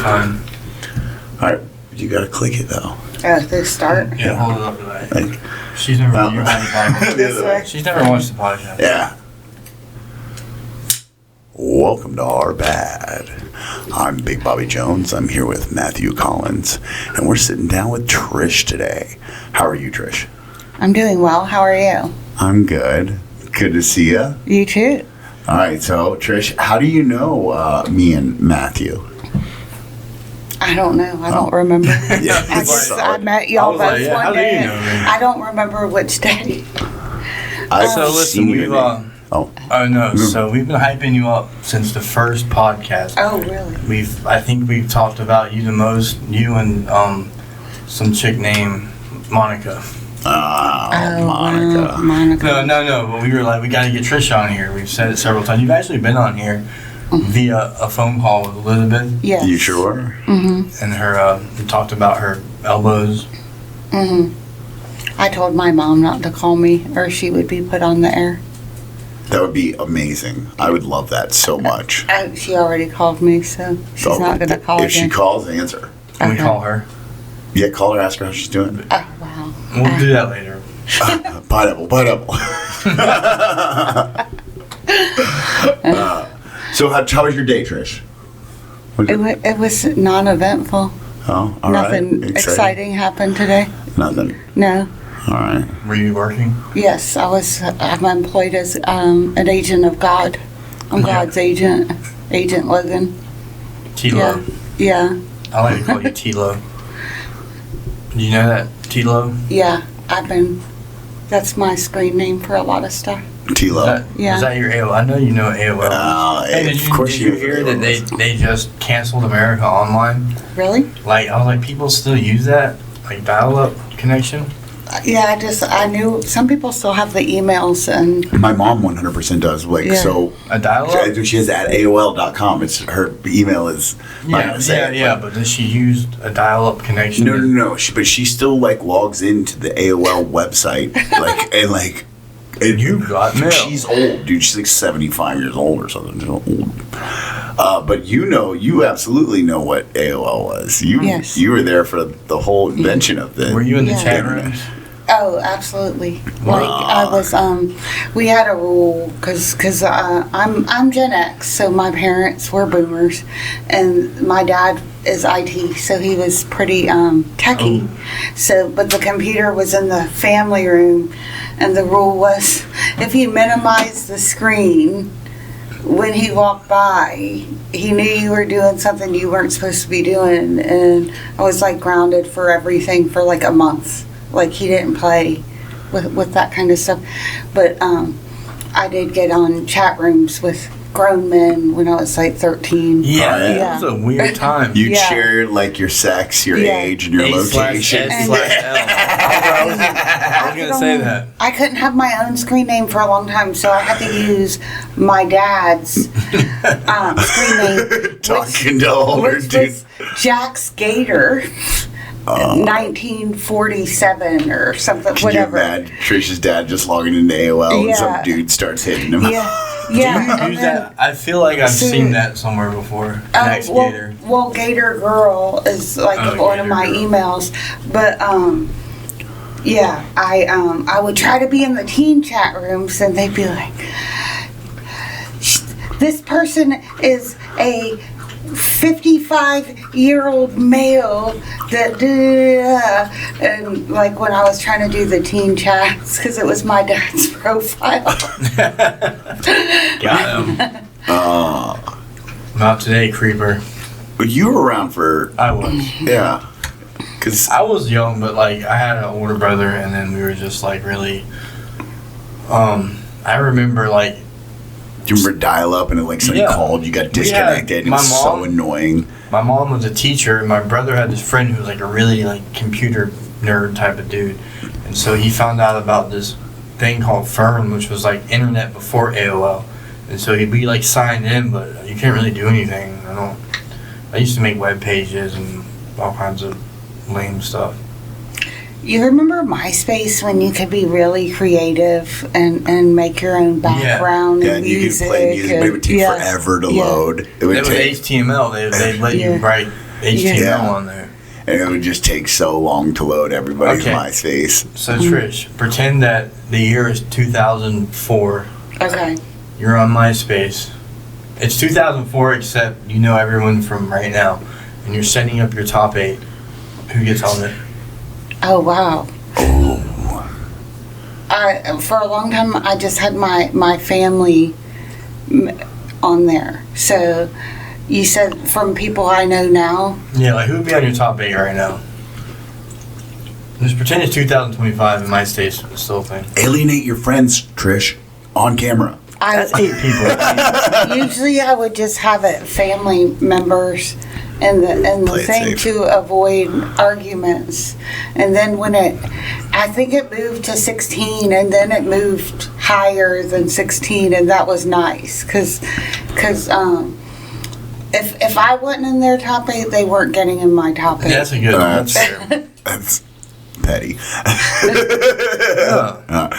Fine. All right, you gotta click it though. The start? Yeah, hold it up to that. Like, She's never watched the podcast. the other way. She's never watched the podcast. Yeah. Welcome to OurBad. I'm Big Bobby Jones. I'm here with Matthew Collins, and we're sitting down with Trish today. How are you, Trish? I'm doing well. How are you? I'm good. Good to see you. You too. All right, so Trish, how do you know me and Matthew? I don't know. I don't remember. Yeah, I guess I met y'all both how one do you day. know me? I don't remember which day. I've So listen, seen we've you. so we've been hyping you up since the first podcast. Oh, really? I think we've talked about you the most. You and some chick named Monica. Monica. Monica. No. But we were like, we got to get Trish on here. We've said it several times. You've actually been on here via a phone call with Elizabeth. Yes. You sure? Mm-hmm. And her, we talked about her elbows. Mm-hmm. I told my mom not to call me or she would be put on the air. That would be amazing. I would love that so much. She already called me, so she's not going to call If she again. calls, answer. Can we call her? Yeah, call her, ask her how she's doing. Oh, wow. We'll do that later. Pineapple. So how was your day, Trish? It was non-eventful. Oh, all Nothing right. exciting happened today. Nothing. No. All right. Were you working? Yes, I'm employed as an agent of God. I'm Yeah. God's agent, Agent Logan. T-Lo. Yeah, I like to call you T-Lo. Do you know that? T-Lo? yeah. That's my screen name for a lot of stuff. T-Lo. Yeah. Is that your AOL? I know you know AOL. Hey, did you hear that they just canceled America Online? Really? Like, I was like, people still use that? Like, dial-up connection? Yeah, I knew some people still have the emails and My mom 100% does. Like, Yeah. so A dial-up? she has at AOL.com. It's her email is. I'm not gonna say it, but does she use a dial-up connection? No. But she still like logs into the AOL website, and You got mail. She's old, dude. She's like 75 years old or something. She's old. But you absolutely know what AOL was. Yes. You were there for the whole invention of the. Were you in the Yeah. chat internet. rooms? oh, absolutely. Like I was, we had a rule because I'm Gen X, so my parents were boomers, and my dad is IT, so he was pretty techie. So, but the computer was in the family room, and the rule was if you minimize the screen when he walked by, he knew you were doing something you weren't supposed to be doing, and I was like grounded for everything for like a month. Like he didn't play with that kind of stuff, but I did get on chat rooms with grown men when I was like 13. Yeah, Yeah. it was a weird time. You'd Yeah. share like your sex, your Yeah. age, and your location. A/S/L. I was going to say that. I couldn't have my own screen name for a long time, so I had to use my dad's screen name. Talking to older Which dudes. was Jack's Gator, 1947 or something, Can whatever. you imagine Trish's dad just logging into AOL and Yeah. some dude starts hitting him? Yeah, yeah. Do you and use then- that? I feel like I've seen that somewhere before. Next Gator. Well, Gator Girl is like Oh, one of my Gator Girl. emails, but yeah, I would try to be in the teen chat rooms, and they'd be like, "This person is a 55-year-old male that," and like when I was trying to do the teen chats because it was my dad's profile. Got him. Not today, creeper. But you were around for, I was. yeah. Because I was young, but like I had an older brother, and then we were just like really. I remember like. do you remember dial up and it like somebody Yeah. called, you got disconnected, it my was so mom- annoying. My mom was a teacher, and my brother had this friend who was like a really like computer nerd type of dude, and so he found out about this thing called Fern, which was like internet before AOL, and so he'd be like signed in, but you can't really do anything. I used to make web pages and all kinds of lame stuff. You remember MySpace when you could be really creative and make your own background Yeah, and and you could music? play music, but it would take forever to load. It would It was take. HTML. They let Yeah. you write HTML Yeah. on there. And it would just take so long to load everybody's Okay. MySpace. So Trish, pretend that the year is 2004. Okay. You're on MySpace. It's 2004, except you know everyone from right now, and you're setting up your top 8. Who gets on it? Oh wow. Oh. For a long time, I just had my family on there. So you said from people I know now. Yeah, like who would be on your top 8 right now? Just pretend it's 2025 and MySpace is still a thing. Alienate your friends, Trish, on camera. That's 8 people. Usually I would just have it family members and the Play it thing safe. to avoid arguments. And then when I think it moved to 16 and then it moved higher than 16 and that was nice because if I wasn't in their top 8, they weren't getting in my top 8. That's a good one. That's fair. That's petty. Yeah.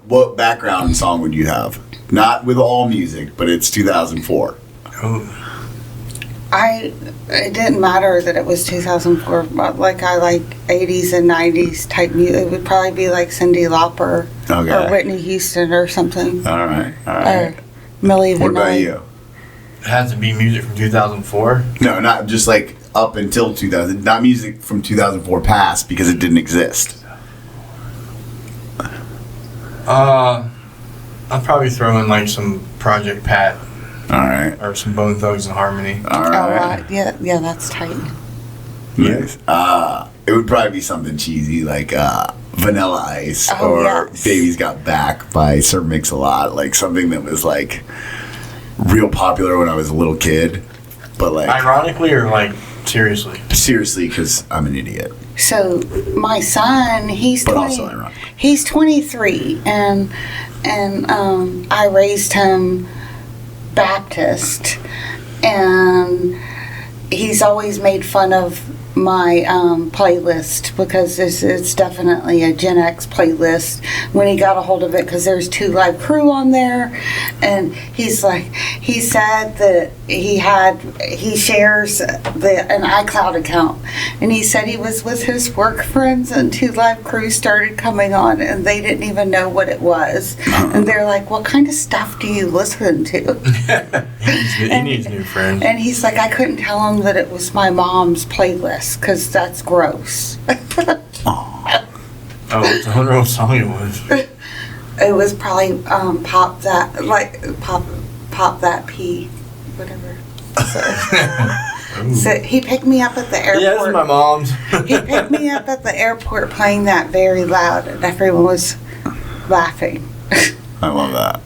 What background song would you have? Not with all music, but it's 2004. Ooh. It didn't matter that it was 2004, but like I like 80s and 90s type music. It would probably be like Cyndi Lauper Okay. or Whitney Houston or something. All right. Or Millie What about Vanilli. you? It has to be music from 2004. No, not just like up until 2000. Not music from 2004 past because it didn't exist. I'd probably throw in like some Project Pat All right. or some Bone Thugs and Harmony. All Oh, right. yeah, that's tight. Nice. It would probably be something cheesy like Vanilla Ice Oh, or yes. Baby's Got Back by Sir Mix-a-Lot. Like something that was like real popular when I was a little kid. But like Ironically or like seriously? seriously, because I'm an idiot. So my son, he's But 20, also ironic. he's 23, and I raised him Baptist, and he's always made fun of my playlist because it's definitely a Gen X playlist when he got a hold of it because there's 2 Live Crew on there, and he said that he shares an iCloud account, and he said he was with his work friends and 2 Live Crew started coming on and they didn't even know what it was, and they're like, what kind of stuff do you listen to? He needs new friends. And he's like, I couldn't tell him that it was my mom's playlist because that's gross. Oh, I wonder what song it was. It was probably pop that P, whatever. So he picked me up at the airport. Yeah, this is my mom's. He picked me up at the airport playing that very loud, and everyone was laughing. I love that.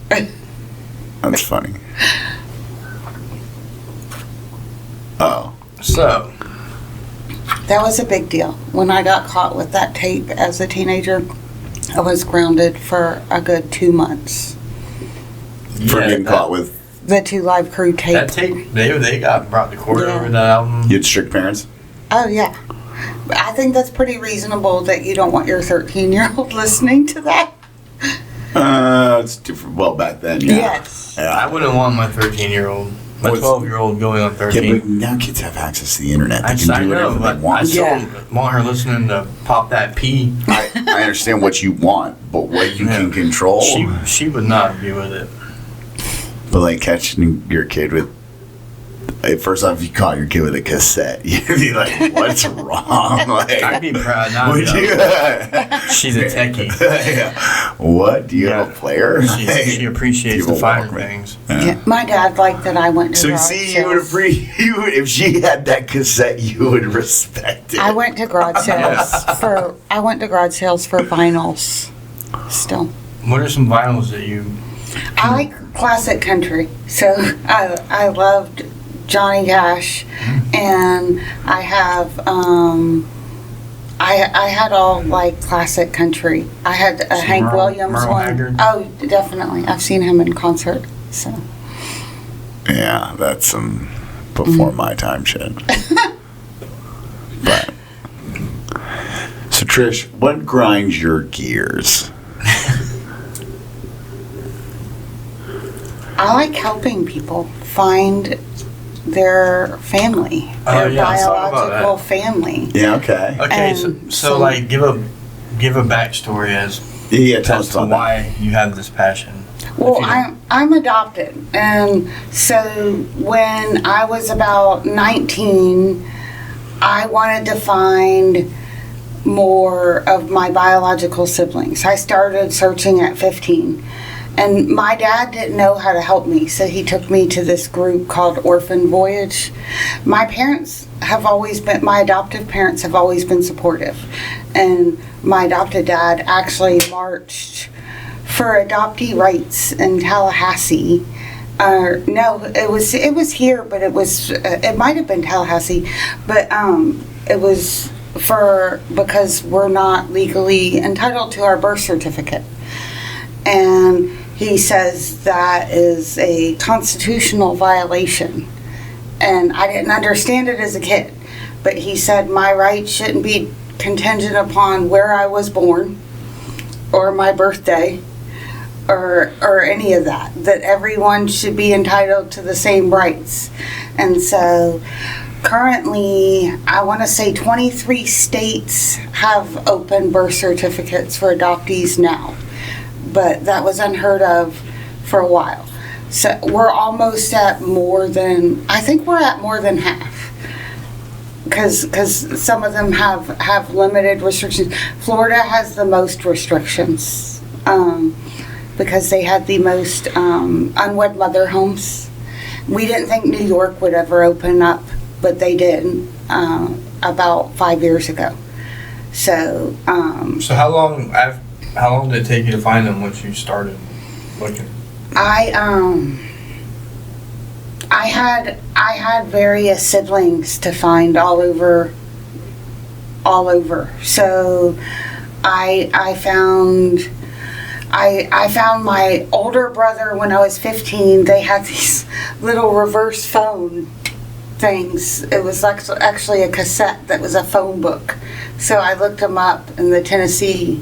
That's funny. Oh. So, That was a big deal. When I got caught with that tape as a teenager, I was grounded for a good 2 months. For yeah, getting caught with The 2 Live Crew tape. that tape, they got brought to court Yeah. over that album. you had strict parents? Oh, yeah. I think that's pretty reasonable that you don't want your 13-year-old listening to that. It's different. Well, back then, yeah. Yes. I Yeah. wouldn't want my 13-year-old, my What's- 12-year-old going on Yeah, 13. but now kids have access to the internet. They I can do know, whatever but they I want. still Yeah. want her listening to Pop That P. I understand what you want, but what you can control. She would not be with it. But like catching your kid with, first off, if you caught your kid with a cassette, you'd be like, "What's wrong?" Like, I'd be proud. Now would you? She's a techie. Yeah. What? Do you have a player? She appreciates You the have a finer Walkman. things. Yeah. My dad liked that I went to So garage see, you would sales. if she had that cassette, you would respect it. I went to garage sales for vinyls. Still, What are some vinyls that you? I like classic country, so I loved Johnny Cash, and I have I had all like classic country. I had a Some Hank Merle- Williams Merle one. Haggard? Oh, definitely. I've seen him in concert. So Yeah, that's some before my time shit. But so Trish, what grinds your gears? I like helping people find their family, their yeah, let's talk about biological that. family. Yeah, okay. Okay, And so like give a backstory as Yeah, tell us to about that. why you have this passion. Well, If you don't- I'm adopted, and so when I was about 19, I wanted to find more of my biological siblings. I started searching at 15, and my dad didn't know how to help me, so he took me to this group called Orphan Voyage. My adoptive parents have always been supportive, and my adopted dad actually marched for adoptee rights in Tallahassee. No, it was here, but it might have been Tallahassee, but it was because we're not legally entitled to our birth certificate, and he says that is a constitutional violation, and I didn't understand it as a kid, but he said my rights shouldn't be contingent upon where I was born or my birthday or any of that everyone should be entitled to the same rights. And so currently, I want to say 23 states have open birth certificates for adoptees now, but that was unheard of for a while. So we're almost at I think we're at more than half, because some of them have limited restrictions. Florida has the most restrictions, because they had the most unwed mother homes. We didn't think New York would ever open up, but they did about 5 years ago. So So how long did it take you to find them once you started looking? I had various siblings to find all over. So I found my older brother when I was 15. They had these little reverse phone things. It was actually a cassette that was a phone book. So I looked them up in the Tennessee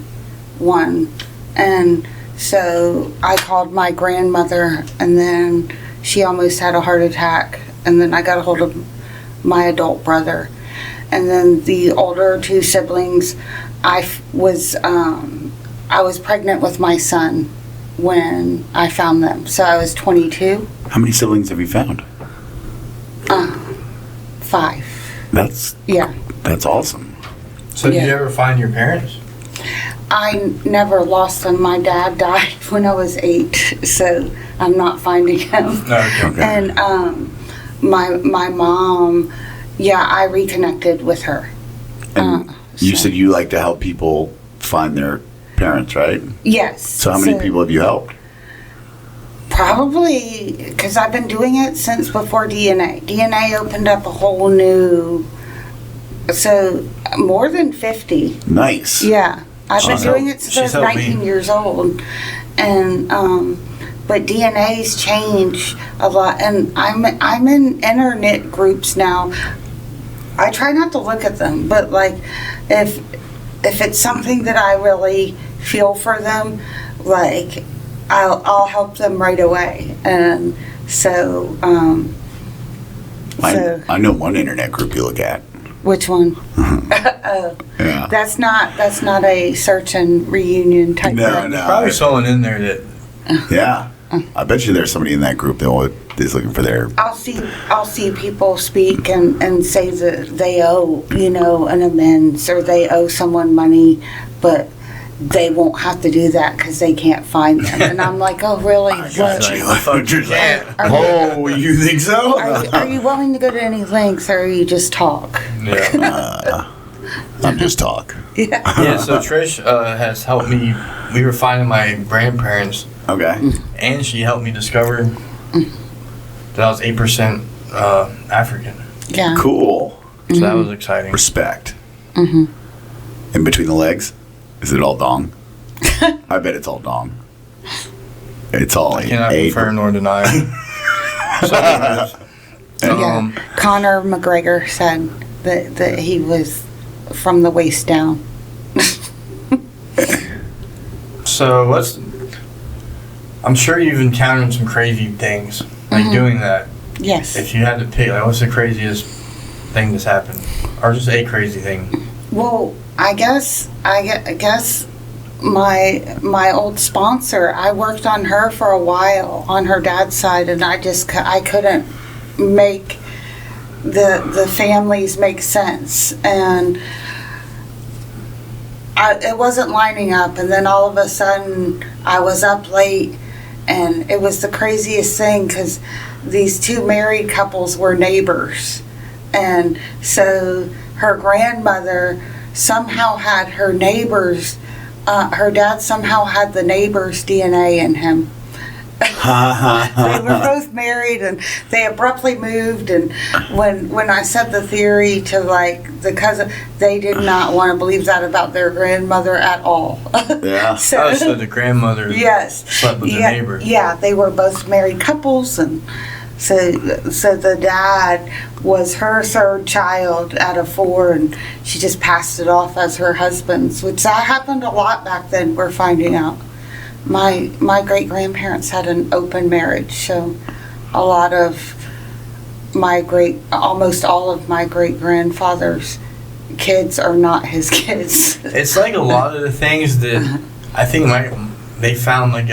one. And so I called my grandmother, and then she almost had a heart attack. And then I got a hold of my adult brother. And then the older two siblings, I was pregnant with my son when I found them. So I was 22. How many siblings have you found? 5. That's awesome. So did Yeah. you ever find your parents? I never lost them. My dad died when I was 8, so I'm not finding him. No, okay. And my mom, I reconnected with her. And you said you like to help people find their parents, right? Yes. So how many people have you helped? Probably, because I've been doing it since before DNA. DNA opened up a whole new, so more than 50. Nice. Yeah. I've been She's doing helped- it since I was she's helped me. 19 years old. And, but DNA's changed a lot. And I'm in internet groups now. I try not to look at them, but like, if it's something that I really feel for them, like, I'll help them right away. And so, I know one internet group you look at. which one? Yeah. That's not a search and reunion type No, thing. no. Probably someone in there that Yeah. I bet you there's somebody in that group that is looking for their. I'll see people speak and say that they owe, an amends, or they owe someone money, but they won't have to do that because they can't find them. And I'm like, oh, really? I got What? you. Are you- Oh, you think so? Are you willing to go to any lengths, or you just talk? yeah. I'm just talk. Yeah. Yeah, so Trish has helped me. We were finding my grandparents, Okay. and she helped me discover that I was 8% African. Yeah. Cool. So that was exciting. Respect. Mm-hmm. In between the legs, is it all dong? I bet it's all dong. It's all I cannot eight. confirm nor deny. So, Yeah. Conor McGregor said that he was from the waist down. so I'm sure you've encountered some crazy things, like doing that. Yes. If you had to pick, like, what's the craziest thing that's happened, or just a crazy thing? Well, I guess my old sponsor, I worked on her for a while on her dad's side, and I couldn't make the families make sense, and it wasn't lining up. And then all of a sudden I was up late, and it was the craziest thing because these two married couples were neighbors, and so her grandmother somehow had her dad somehow had the neighbor's DNA in him. They were both married, and they abruptly moved, and when I said the theory to like the cousin, they did not want to believe that about their grandmother at all. Yeah. So the grandmother slept with the neighbor. Yeah, they were both married couples, and so the dad was her third child out of 4, and she just passed it off as her husband's, which that happened a lot back then, we're finding out. My great-grandparents had an open marriage, so a lot of almost all of my great-grandfather's kids are not his kids. It's like a lot of the things that I think they found like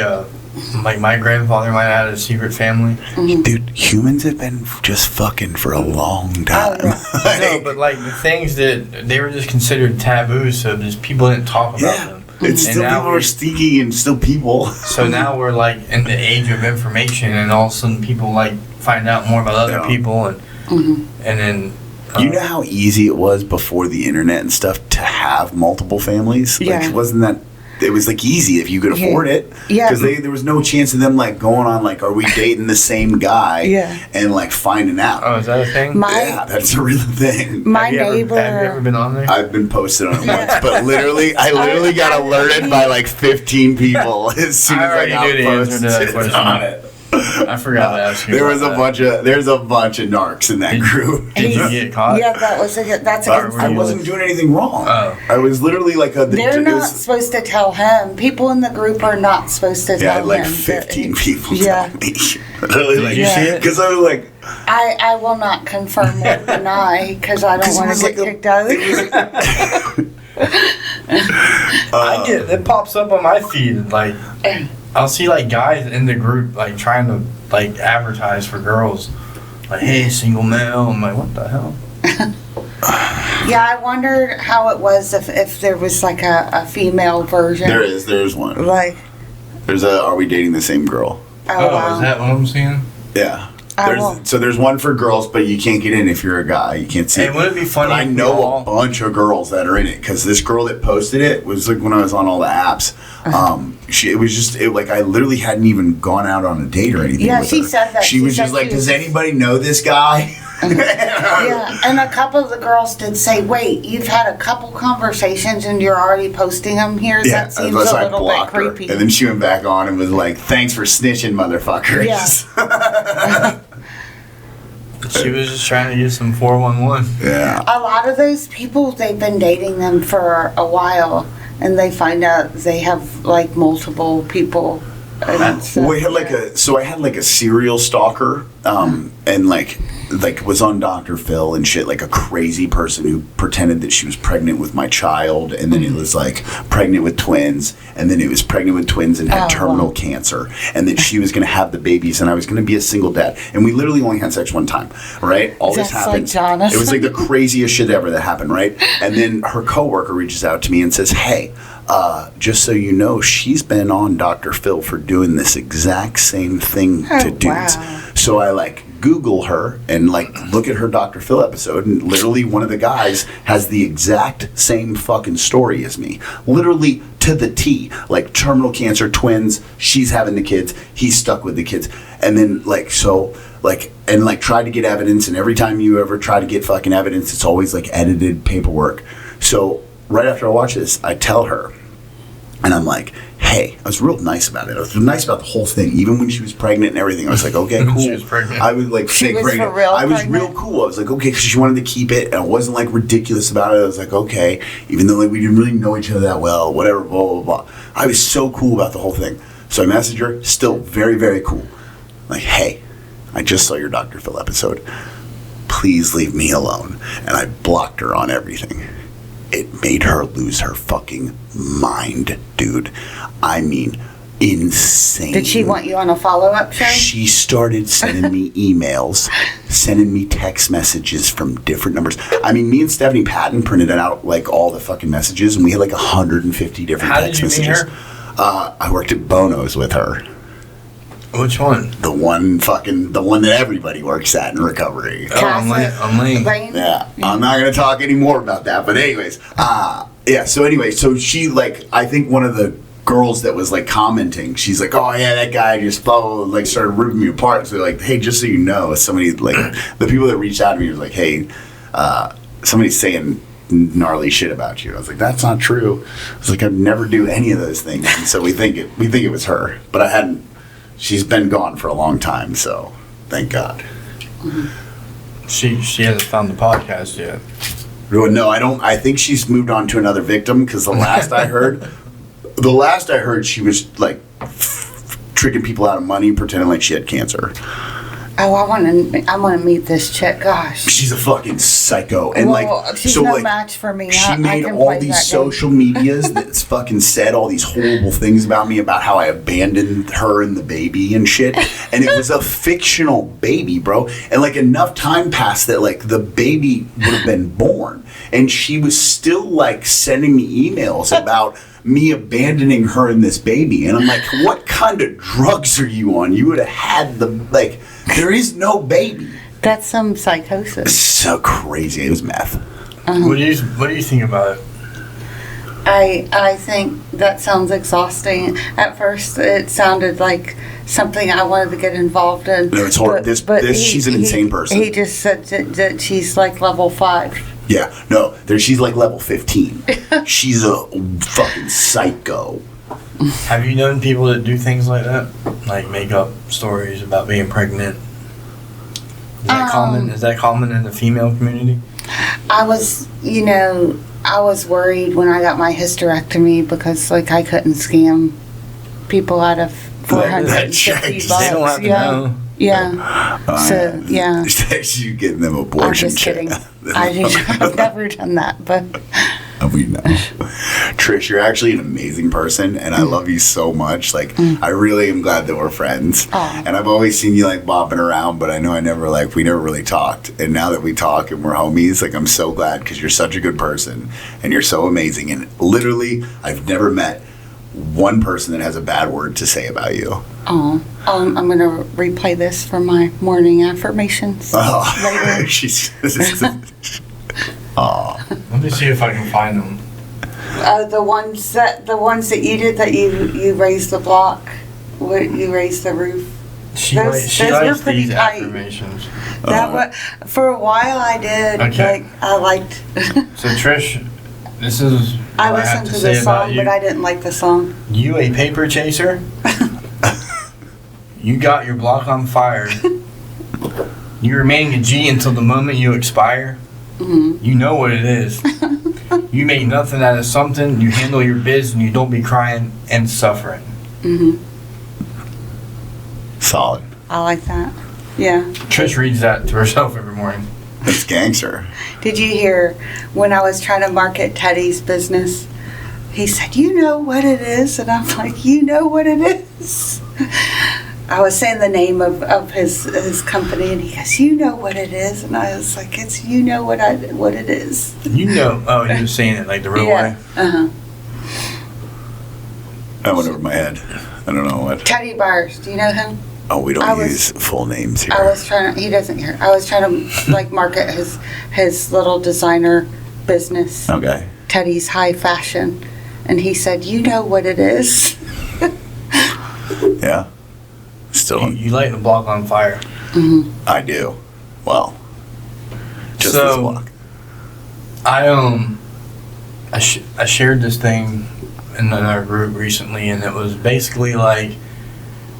my grandfather might have had a secret family. Mm-hmm. Dude, humans have been just fucking for a long time. Oh, yeah. No, but like the things that they were just considered taboo, so just people didn't talk about them. It's And still now people are sneaky and still people. So now we're like in the age of information, and all of a sudden people like find out more about other people, and then You know how easy it was before the internet and stuff to have multiple families? Yeah. Like, wasn't that... It was like easy if you could afford it. Yeah. Because there was no chance of them like going on like, are we dating the same guy? Yeah. And like finding out. oh, is that a thing? Yeah, that's a real thing. My have you neighbor. ever been on there? I've been posted on it once, but I literally got alerted by like 15 people as soon as I already got knew the answer to that posted question. on it. I forgot to ask you. There's about a bunch of narcs in that group. Did you get caught? Yeah, that's against I the wasn't doing anything wrong. Oh. I was literally like They're not supposed to tell him. People in the group are not supposed to Yeah, tell like him. 15 people Yeah. tell me. Literally, Did like, you see it? because I was like, I will not confirm or deny because I don't 'cause it want was to get like kicked out. I get it pops up on my feed, like I'll see like guys in the group like trying to like advertise for girls, like, hey, single male. I'm like, what the hell? Yeah, I wondered how it was if there was like a female version. there's one. Like, There's Are We Dating the Same Girl? oh, wow. Is that what I'm seeing? Yeah. I won't. So there's one for girls, but you can't get in if you're a guy. You can't see Hey, it. would it be funny? But I if we know all- a bunch of girls that are in it because this girl that posted it was like when I was on all the apps. I literally hadn't even gone out on a date or anything. Yeah, with she her. said that. She She was said just like, she "Does was- anybody know this guy?" Yeah, and a couple of the girls did say, "Wait, you've had a couple conversations and you're already posting them here? Yeah, That seems a unless I little bit blocked her. creepy." And then she went back on and was like, "Thanks for snitching, motherfuckers." Yeah. She was just trying to get some 411. Yeah. A lot of those people, they've been dating them for a while, and they find out they have like multiple people. And so, Well, I had like a serial stalker, and like was on Dr. Phil and shit, like a crazy person who pretended that she was pregnant with my child, and then it was like pregnant with twins, and then it was pregnant with twins and had terminal cancer, and that she was going to have the babies, and I was going to be a single dad, and we literally only had sex one time, right? All this That's happened. like Jonathan. It was like the craziest shit ever that happened, right? And then her coworker reaches out to me and says, "Hey, just so you know, she's been on Dr. Phil for doing this exact same thing to dudes." wow. So I like Google her and like look at her Dr. Phil episode, and literally one of the guys has the exact same fucking story as me. Literally to the T. Like terminal cancer, twins, she's having the kids, he's stuck with the kids. And then tried to get evidence, and every time you ever try to get fucking evidence, it's always like edited paperwork. So right after I watch this, I tell her, and I'm like, hey, I was real nice about it. I was nice about the whole thing, even when she was pregnant and everything. I was like, okay, cool. She was pregnant. I was like, fake was pregnant. for real I was pregnant? real cool. I was like, okay, because she wanted to keep it, and I wasn't like ridiculous about it. I was like, okay, even though like we didn't really know each other that well, whatever, blah blah blah. I was so cool about the whole thing. So I messaged her, still very very cool. Like, hey, I just saw your Dr. Phil episode. Please leave me alone. And I blocked her on everything. It made her lose her fucking mind, dude. I mean, insane. Did she want you on a follow-up show? She started sending me emails, sending me text messages from different numbers. I mean, me and Stephanie Patton printed out like all the fucking messages, and we had like 150 different text messages. How did you meet her? I worked at Bono's with her. Which one? The one that everybody works at in recovery. Oh, I'm late. Yeah, I'm not gonna talk any more about that. But anyways, yeah. So anyway, so she like, I think one of the girls that was like commenting, she's like, oh yeah, that guy just like started ripping me apart. So like, hey, just so you know, somebody like the people that reached out to me was like, hey, somebody's saying gnarly shit about you. I was like, that's not true. I was like, I'd never do any of those things. And so we think it was her, but I hadn't. She's been gone for a long time, so thank God. Mm-hmm. She hasn't found the podcast yet. No, I don't. I think she's moved on to another victim because the last I heard, she was like tricking people out of money, pretending like she had cancer. Oh, I want to meet this chick. Gosh, she's a fucking psycho, and well, she's so no like match for me. She made all these social medias that's fucking said all these horrible things about me, about how I abandoned her and the baby and shit, and it was a fictional baby, bro. And like enough time passed that like the baby would have been born, and she was still like sending me emails about me abandoning her and this baby, and I'm like, what kind of drugs are you on? You would have had the like. There is no baby. That's some psychosis. So crazy. It was meth. What do you think about it? I think that sounds exhausting. At first, it sounded like something I wanted to get involved in. No, it's horrible. She's an insane person. He just said that she's like level 5. Yeah, no, she's like level 15. She's a fucking psycho. Have you known people that do things like that? Like make up stories about being pregnant? Is that common? Is that common in the female community? I was worried when I got my hysterectomy because like I couldn't scam people out of $450. They don't have to know. Yeah. So yeah. You getting them abortion? I'm just kidding. I've never done that, but. We know. Trish, you're actually an amazing person, and I love you so much. Like, I really am glad that we're friends. Aww. And I've always seen you, like, bopping around, but I know we never really talked. And now that we talk and we're homies, like, I'm so glad because you're such a good person, and you're so amazing. And literally, I've never met one person that has a bad word to say about you. Oh, I'm going to replay this for my morning affirmations later. Let me see if I can find them. The ones that you did, that you raised the block, you raised the roof. She likes these tight. affirmations. For a while I did. Okay. Like, I liked. So Trish, this is what I listened have to say the about song, you. but I didn't like the song. You a paper chaser? You got your block on fire. You remain a G until the moment you expire. Mm-hmm. You know what it is. You make nothing out of something. You handle your biz and you don't be crying and suffering. Mm-hmm. Solid. I like that. Yeah. Trish reads that to herself every morning. That's gangster. Did you hear when I was trying to market Teddy's business? He said, "You know what it is?" And I'm like, "You know what it is?" I was saying the name of his company, and he goes, "You know what it is?" And I was like, "It's you know what it is." You know. Oh, he was saying it like the real way. That went over my head. I don't know what. Teddy Bars. Do you know him? Oh, we don't use full names here. I was trying to. He doesn't hear. I was trying to like market his little designer business. Okay. Teddy's High Fashion, and he said, "You know what it is." Yeah. Still. You light the block on fire. Mm-hmm. I do. Well. Just so, this block. I shared this thing in our group recently, and it was basically like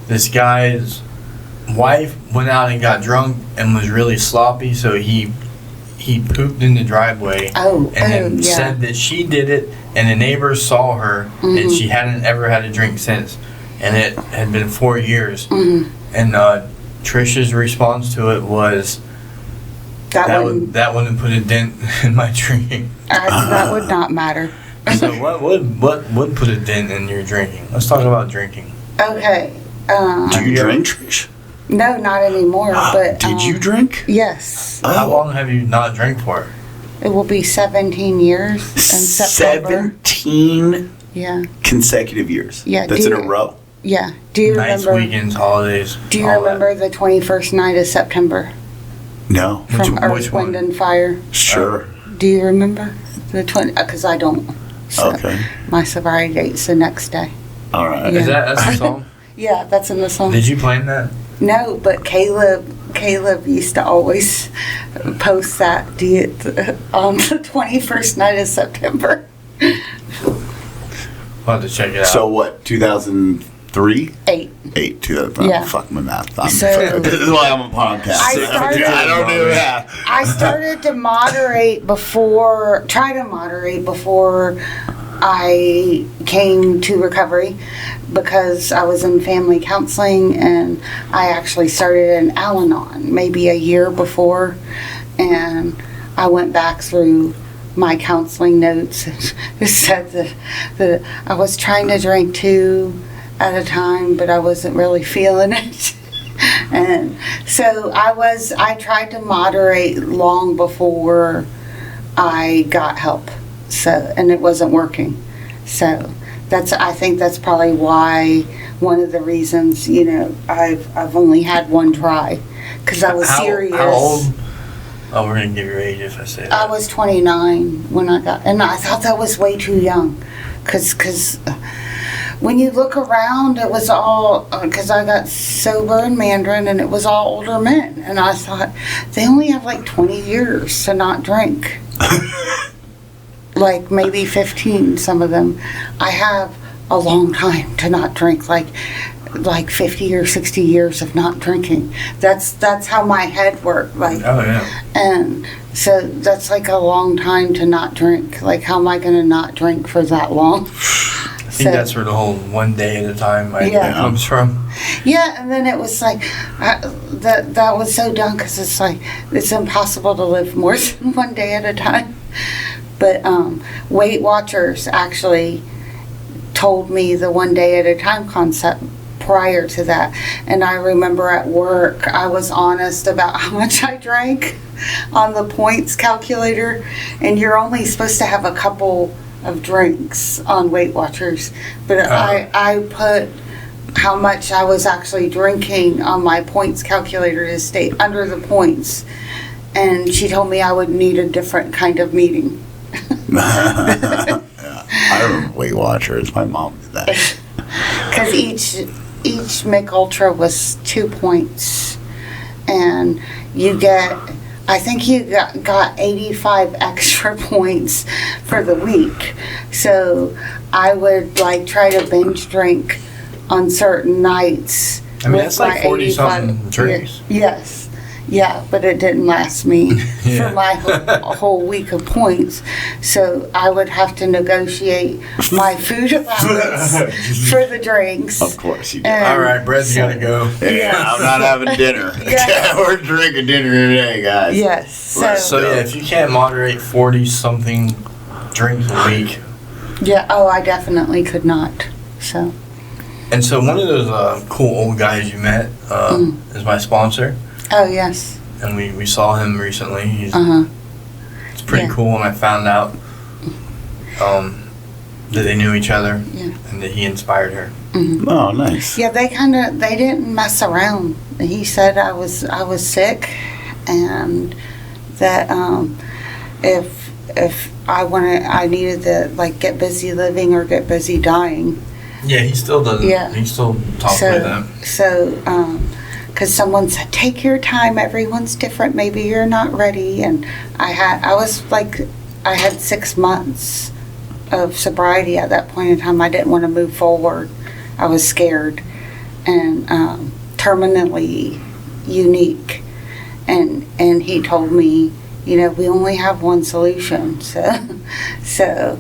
this guy's wife went out and got drunk and was really sloppy, so he pooped in the driveway and said that she did it, and the neighbors saw her, and she hadn't ever had a drink since, and it had been 4 years. And Trish's response to it was that wouldn't put a dent in my drinking. That would not matter. So what would put a dent in your drinking? Let's talk about drinking. Okay. Do you drink, Trish? No, not anymore. But did you drink? Yes. How long have you not drank for? It will be 17 years in September. 17 Yeah. consecutive years. Yeah. That's in a row. Yeah. Do you Nights, remember? weekends, holidays. Do you remember the 21st night of September No. from Earth, which one? Wind, and Fire? Sure. Do you remember the 20? Because I don't. So Okay. My sobriety date's the next day. All right. Yeah. That's the song? Yeah, that's in the song. Did you plan that? No, but Caleb used to always post that on the 21st night of September. I'll have to check it out. So what? 2003? 8. 2003. Yeah. Fuck my math. So- this is why I'm a podcast. I started- I don't do math. I started to try to moderate before I came to recovery, because I was in family counseling, and I actually started in Al-Anon maybe a year before, and I went back through my counseling notes and it said that I was trying to drink 2 at a time, but I wasn't really feeling it. And so I tried to moderate long before I got help. So, and it wasn't working. So I think that's probably why, one of the reasons, I've only had one try, because I was serious. How old? Oh, we're gonna give your age if I say that. I was 29 when I got, and I thought that was way too young, because when you look around, it was all, because I got sober in Mandarin, and it was all older men, and I thought, they only have like 20 years to not drink. Like maybe 15, some of them. I have a long time to not drink, like 50 or 60 years of not drinking. That's how my head worked. Like, oh yeah. And so that's like a long time to not drink. Like, how am I going to not drink for that long? I think that's where the whole one day at a time idea comes from. Yeah, and then it was like, that was so dumb, because it's like, it's impossible to live more than one day at a time. But Weight Watchers actually told me the one day at a time concept prior to that. And I remember at work, I was honest about how much I drank on the points calculator. And you're only supposed to have a couple of drinks on Weight Watchers. But I put how much I was actually drinking on my points calculator to stay under the points. And she told me I would need a different kind of meeting. Yeah. I remember Weight Watchers. My mom did that. Because each Mick Ultra was 2 points, and I think you got 85 extra points for the week. So I would try to binge drink on certain nights. I mean, that's like 40 something drinks. Yes. Yeah, but it didn't last me for my whole week of points. So I would have to negotiate my food allowance for the drinks. Of course you did. All right, Brett's got to go. Yeah, I'm not having dinner. Yeah. We're drinking dinner today, guys. Yes. So yeah, if you can't moderate 40 something drinks a week. Yeah, I definitely could not. So. And so one of those cool old guys you met is my sponsor. Oh, yes. And we saw him recently. It's pretty cool when I found out that they knew each other and that he inspired her. Mm-hmm. Oh, nice. Yeah, they didn't mess around. He said I was sick, and that if I needed to get busy living or get busy dying. Yeah, he still doesn't. Yeah. He still talks like that. So, because someone said, take your time, everyone's different, maybe you're not ready. And I had 6 months of sobriety at that point in time. I didn't want to move forward. I was scared and terminally unique. And he told me, we only have one solution. So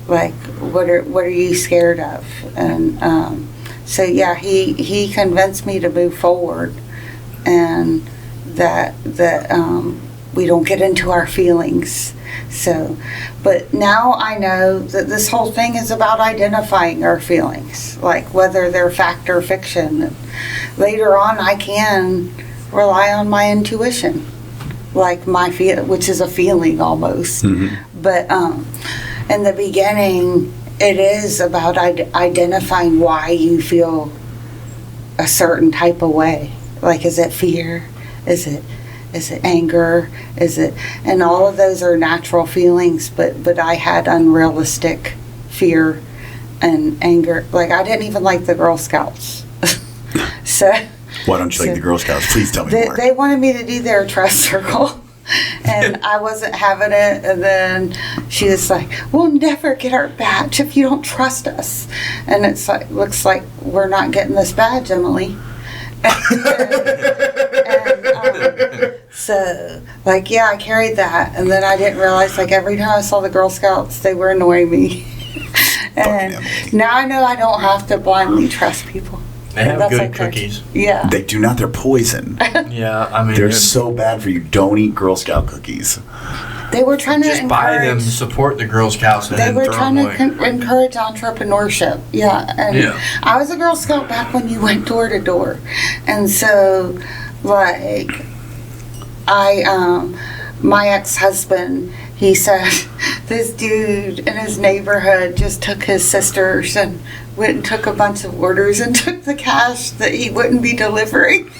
what are you scared of? And so yeah, he convinced me to move forward, and that we don't get into our feelings. So, but now I know that this whole thing is about identifying our feelings, like whether they're fact or fiction. Later on, I can rely on my intuition, like which is a feeling almost. Mm-hmm. But in the beginning, it is about identifying why you feel a certain type of way. Like, is it fear? Is it anger? And all of those are natural feelings, but I had unrealistic fear and anger. Like, I didn't even like the Girl Scouts. So why don't you like the Girl Scouts? Please tell me more. They wanted me to do their trust circle, and I wasn't having it. And then she was like, "We'll never get our badge if you don't trust us." And it's like, looks like we're not getting this badge, Emily. So, like, yeah, I carried that, and then I didn't realize, like, every time I saw the Girl Scouts, they were annoying me. And now I know I don't have to blindly trust people. They have good cookies. Yeah. They do not. They're poison. Yeah, I mean, they're so bad for you. Don't eat Girl Scout cookies. They were trying to just buy them, support the Girl Scouts, and they then were throw trying them to encourage entrepreneurship. Yeah, and I was a Girl Scout back when you went door to door, and so, like, my ex-husband, he said this dude in his neighborhood just took his sisters and went and took a bunch of orders and took the cash that he wouldn't be delivering.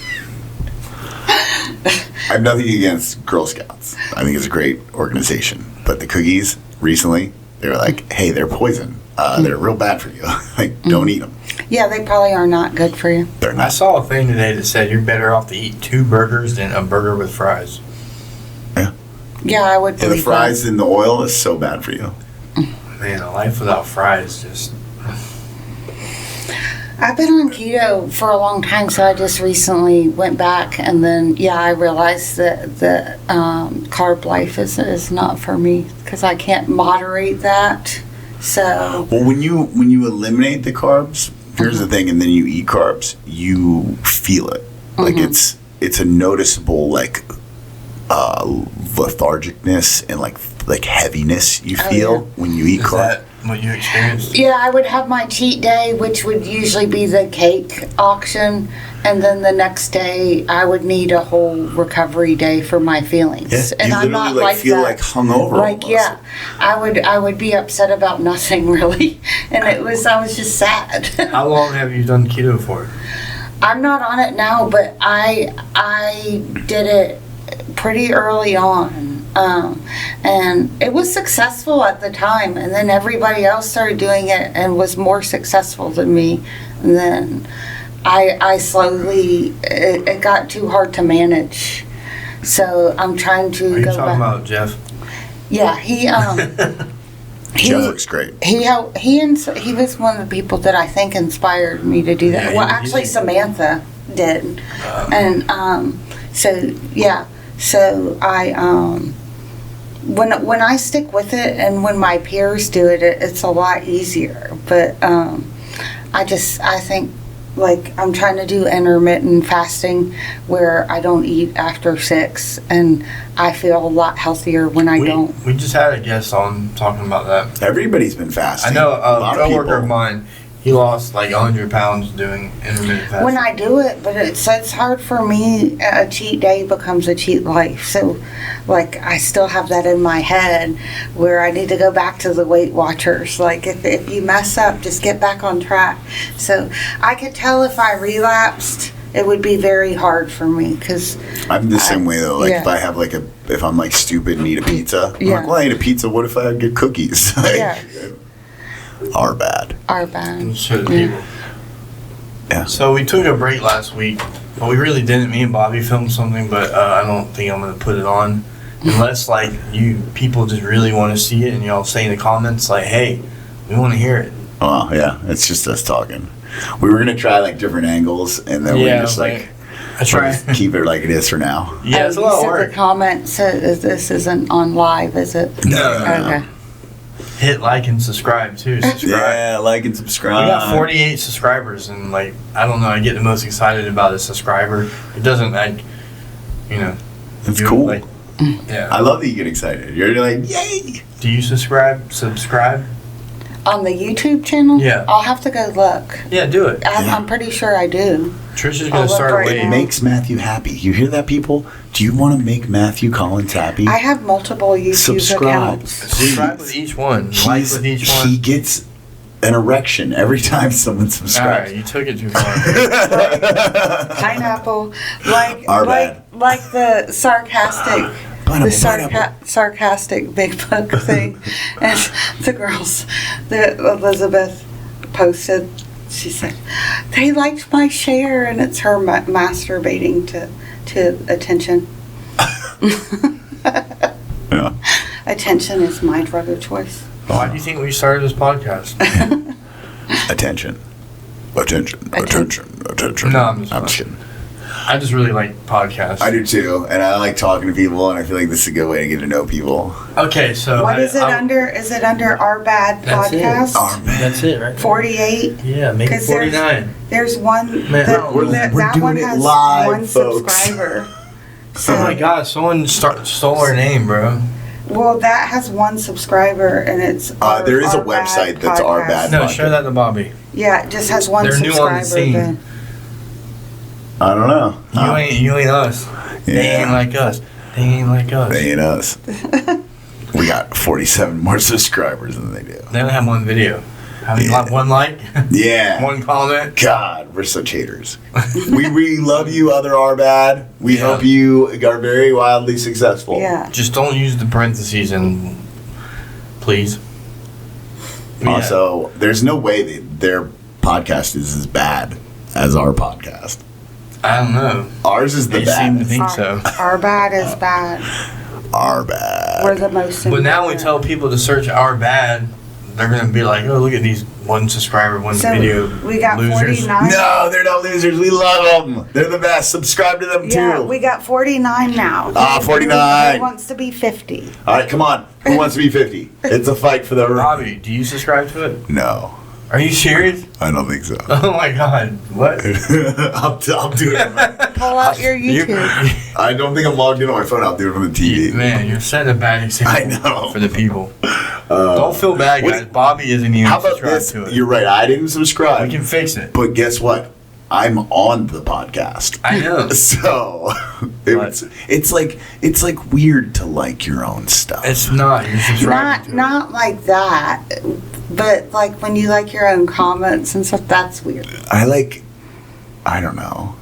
I have nothing against Girl Scouts. I think it's a great organization. But the cookies, recently, they were like, hey, they're poison. They're real bad for you. Like, don't eat them. Yeah, they probably are not good for you. They're not. I saw a thing today that said you're better off to eat 2 burgers than a burger with fries. Yeah. Yeah, I would believe the fries and the oil is so bad for you. Man, a life without fries just... I've been on keto for a long time, so I just recently went back, and then, I realized that the carb life is not for me, because I can't moderate that, so... Well, when you eliminate the carbs, here's the thing, and then you eat carbs, you feel it. Like, it's a noticeable, like, lethargicness and, like heaviness you feel when you eat carbs. What you experienced? Yeah, I would have my cheat day, which would usually be the cake auction, and then the next day I would need a whole recovery day for my feelings. Yeah, and you I'm not literally like feel that. like hungover. Like, almost. yeah, I would be upset about nothing really, and I was just sad. How long have you done keto for? I'm not on it now, but I did it pretty early on. And it was successful at the time, and then everybody else started doing it and was more successful than me. And then I slowly, it got too hard to manage. So I'm trying to Are you go talking back. about Jeff? Yeah, he Jeff looks great. He was one of the people that I think inspired me to do that. Yeah, Well, actually, Samantha did, and So I when I stick with it, and when my peers do it, it's a lot easier. But I think, like, I'm trying to do intermittent fasting where I don't eat after 6, and I feel a lot healthier when I don't. We just had a guest on talking about that. Everybody's been fasting. I know lot a of coworker people. of mine. He lost like 100 pounds doing intermittent fasting. When I do it, but it's hard for me. A cheat day becomes a cheat life. So, like, I still have that in my head where I need to go back to the Weight Watchers. Like, if you mess up, just get back on track. So I could tell if I relapsed, it would be very hard for me because I'm the same way though. Like, if I have if I'm like stupid and eat a pizza, I'm like, well, I ate a pizza. What if I get cookies? Yeah. OurBad. OurBad. So the people. Yeah. So we took a break last week, but we really didn't. Me and Bobby filmed something, but I don't think I'm gonna put it on unless like you people just really want to see it and y'all say in the comments like, "Hey, we want to hear it." Oh yeah, it's just us talking. We were gonna try like different angles, and then we're just like, I try. just keep it like it is for now. Yeah, it's a lot of You said work. the comment says this isn't on live, is it? No. Okay. hit like and subscribe too. Subscribe. Yeah, like and subscribe. We got 48 subscribers, and like I don't know, I get the most excited about a subscriber. It doesn't like, you know. That's cool. Like, yeah. I love that you get excited. You're like, yay! Do you subscribe? On the YouTube channel? Yeah. I'll have to go look. Yeah, do it. I'm pretty sure I do. Trish is I'll gonna look start a right wave. now. Makes Matthew happy. You hear that, people? Do you want to make Matthew Collins happy? I have multiple YouTube Subscribe. accounts. Subscribe with each one. Like with each one. He gets an erection every time someone subscribes. Alright, you took it too far. Pineapple, like OurBad. like the sarcastic. Pineapple. Sarcastic big book thing, and the girls that Elizabeth posted, she said they liked my share, and it's her masturbating to attention. Yeah. Attention is my drug of choice. Why do you think we started this podcast? Attention. Attention. No, I'm just kidding. I just really like podcasts. I do too, and I like talking to people, and I feel like this is a good way to get to know people. Okay, so What is it under? Is it under OurBad That's it. podcast? OurBad. That's it, right? 48. Yeah, maybe 'Cause 49. There's one Man, that, we're that doing one it has live, one folks. subscriber. So, Oh my god, someone stole our name, bro. well, that has one subscriber, and it's There is a OurBad website that's podcast. OurBad. No, podcast. show that to Bobby. Yeah, it just has one They're new subscriber. on the scene. Then. I don't know. You ain't us. They Yeah. ain't like us. They ain't like us. They ain't us. We got 47 more subscribers than they do. They only have one video. How many? Yeah. One like? Yeah. One comment? God, we're such haters. we love you, other OurBad. We Yeah. hope you are very wildly successful. Yeah. Just don't use the parentheses and please. But yeah. Also, there's no way that their podcast is as bad as our podcast. I don't know. Ours is the They seem to bad. think so. OurBad is bad. OurBad. We're the most. But now we sincere. tell people to search OurBad, they're gonna be like, oh, look at these one subscriber, one So video we got losers. 49. No, they're not losers. We love them. They're the best. Subscribe to them Yeah, too. we got 49 now. 49. Who wants to be 50? All right, come on. Who wants to be 50? It's a fight for the. Bobby, do you subscribe to it? No, Are you serious? I don't think so. Oh my god, what? I'll do it. Pull out your YouTube. I don't think I'm logged in on my phone. I'll do it from the TV. Man, you're setting a bad example I know. for the people. Don't feel bad, what- guys. Bobby isn't even How about subscribed this? to it. You're right. I didn't subscribe. We can fix it. But guess what? I'm on the podcast. I know. So it's like weird to like your own stuff. It's not. You're subscribing to it. Not like that, but like when you like your own comments and stuff, that's weird. I don't know.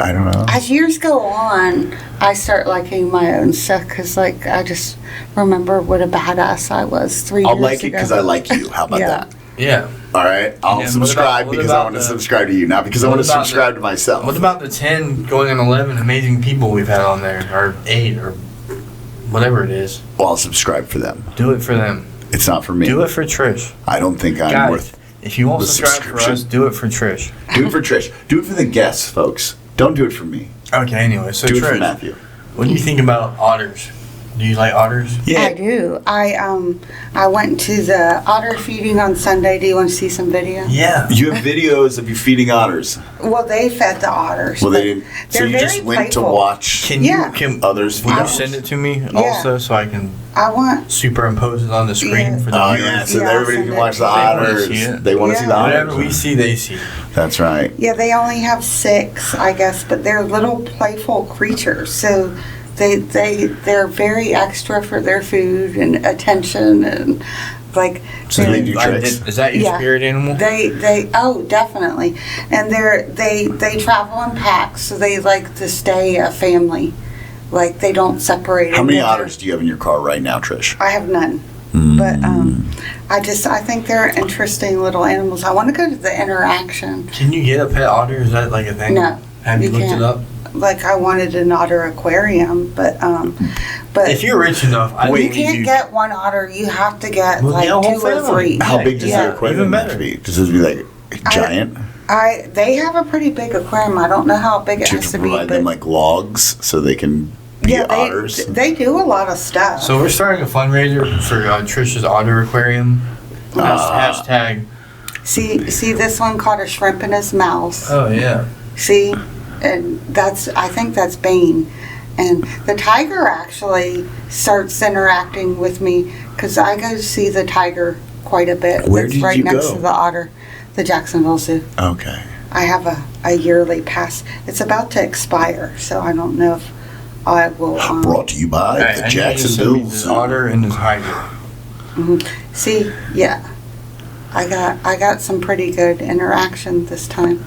I don't know. As years go on, I start liking my own stuff because, like, I just remember what a badass I was 3 years ago. I'll like it because I like you. How about Yeah. that? Yeah. All right. I'll then subscribe what because about I want to the- subscribe to you, not because I what want to about subscribe to myself. What about the 10 going on 11 amazing people we've had on there? Or 8 or whatever it is. Well, I'll subscribe for them. Do it for them. It's not for me. Do it for Trish. I don't think I'm Guys, worth. if you won't the subscribe for subscription. us, do it for Trish. Do it for Trish. Do it for the guests, folks. Don't do it for me. Okay, anyway, so Do it for Trish, Matthew. what do you think about otters? Do you like otters? I do. I went to the otter feeding on Sunday. Do you want to see some video? Yeah. You have videos of you feeding otters. Well, they fed the otters. Well, but they didn't. So they're you just very went to playful. watch Can Yeah. you can others will feed you otters. send it to me also so I can I want. superimpose it on the screen Yeah. for the Oh viewers? yeah, so Yeah, that I'll everybody send can it watch the to you. They wanna otters. see it. They want to see the Yeah. Whatever otters. we see, they see. That's right. Yeah, they only have 6, I guess, but they're little playful creatures. So they're very extra for their food and attention and like. So they do Like, tricks. is that your Yeah. spirit animal? They oh definitely, and they travel in packs, so they like to stay a family, like they don't separate. How many anymore. otters do you have in your car right now, Trish? I have none, but I think they're interesting little animals. I want to go to the interaction. Can you get a pet otter? Is that like a thing? No, Have you you looked can't. it up? Like I wanted an otter aquarium, but If you're rich enough, I Wait, you believe can't you. get one otter. You have to get Well, like yeah, whole 2 or family. 3. How big does Yeah. their aquarium Even have better. to be? Does it be like giant? They have a pretty big aquarium. I don't know how big it Do you has have to to be, provide but them like logs so they can Yeah, otters. they do a lot of stuff. So we're starting a fundraiser for Trish's Otter Aquarium. Hashtag. See this one caught a shrimp in his mouth. Oh yeah. See, and I think that's Bane. And the tiger actually starts interacting with me because I go see the tiger quite a bit. Where It's did right you next go? to the otter, the Jacksonville Zoo. Okay. I have a yearly pass. It's about to expire, so I don't know if I will. Brought to you by Alright, the I need you to send me Jacksonville this Zoo. otter and this tiger. See, yeah, I got some pretty good interaction this time.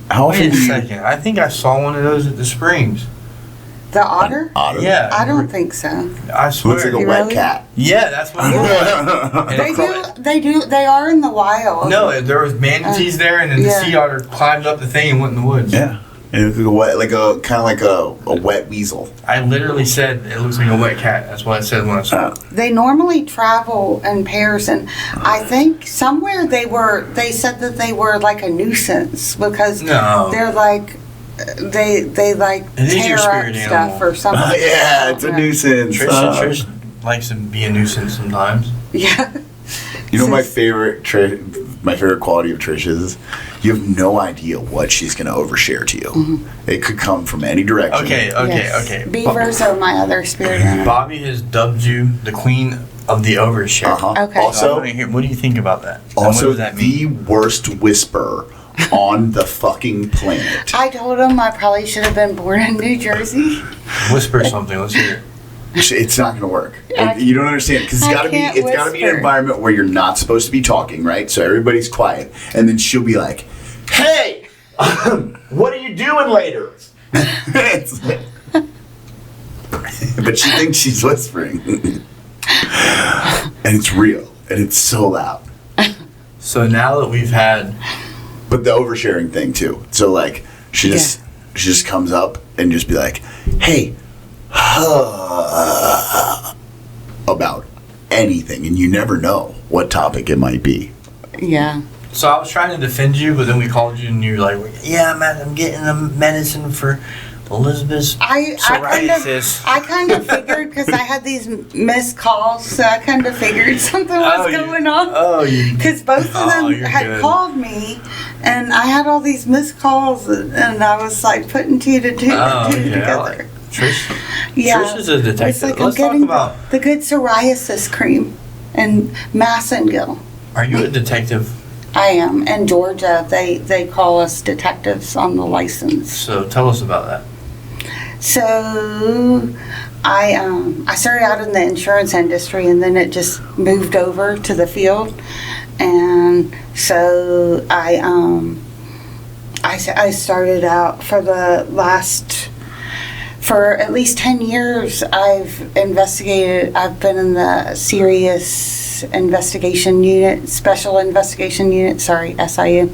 How often Wait a do you... second. I think I saw one of those at the Springs. The otter? Otter? Yeah. I don't think so. I swear. Looks like a You wet really? cat. Yeah, that's what it was. And it They are in the wild. No, there was manatees there, and then yeah. the sea otter climbed up the thing and went in the woods. Yeah. It looks like a wet weasel. I literally said it looks like a wet cat. That's what I said when I saw it. They normally travel in pairs, and I think somewhere they said that they were like a nuisance because No. they're like they like It is tear your up spirit stuff animal. or something. Yeah, it's a nuisance. Trish likes to be a nuisance sometimes. Yeah. You know my favorite quality of Trish is you have no idea what she's going to overshare to you. Mm-hmm. It could come from any direction. Okay. Beavers are my other spirit animal. Bobby has dubbed you the queen of the overshare. Uh-huh. Okay. Also, What do you think about that? And what also does that mean? the worst whisperer on the fucking planet. I told him I probably should have been born in New Jersey. Whisper something. Let's hear it. It's not going to work. I- You don't understand because I it's got to be. can't It's got to be an whisper. environment where you're not supposed to be talking, right? So everybody's quiet, and then she'll be like, "Hey, what are you doing later?" It's like- but she thinks she's whispering, and it's real, and it's so loud. So now that we've had, But the oversharing thing too. So like she just comes up and just be like, "Hey, about anything," and you never know what topic it might be. Yeah. so I was trying to defend you, but then we called you and you were like, "Yeah, man, I'm getting the medicine for Elizabeth's psoriasis." I kind of figured because I had these missed calls, so I kind of figured something was going on. Oh, you. Because both of them you're had good. called me, and I had all these missed calls, and I was like putting two to two, Oh, two okay. together. Trish. Yeah, Trish is a detective. It's like Let's I'm talk getting about. the good psoriasis cream and Massengill. Are you a detective? I am. In Georgia, they call us detectives on the license. So tell us about that. So I started out in the insurance industry, and then it just moved over to the field, and so I started out for at least 10 years. I've been in the serious investigation unit, special investigation unit, SIU,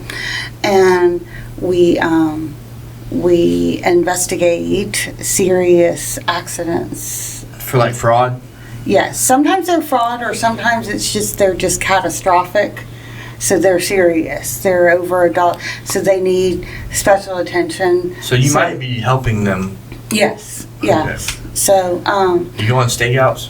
and we investigate serious accidents. For like fraud? Yes, sometimes they're fraud, or sometimes they're just catastrophic. So they're serious. They're over $1, so they need special attention. So you might be helping them. Yes, yes. Okay. So You go on stakeouts?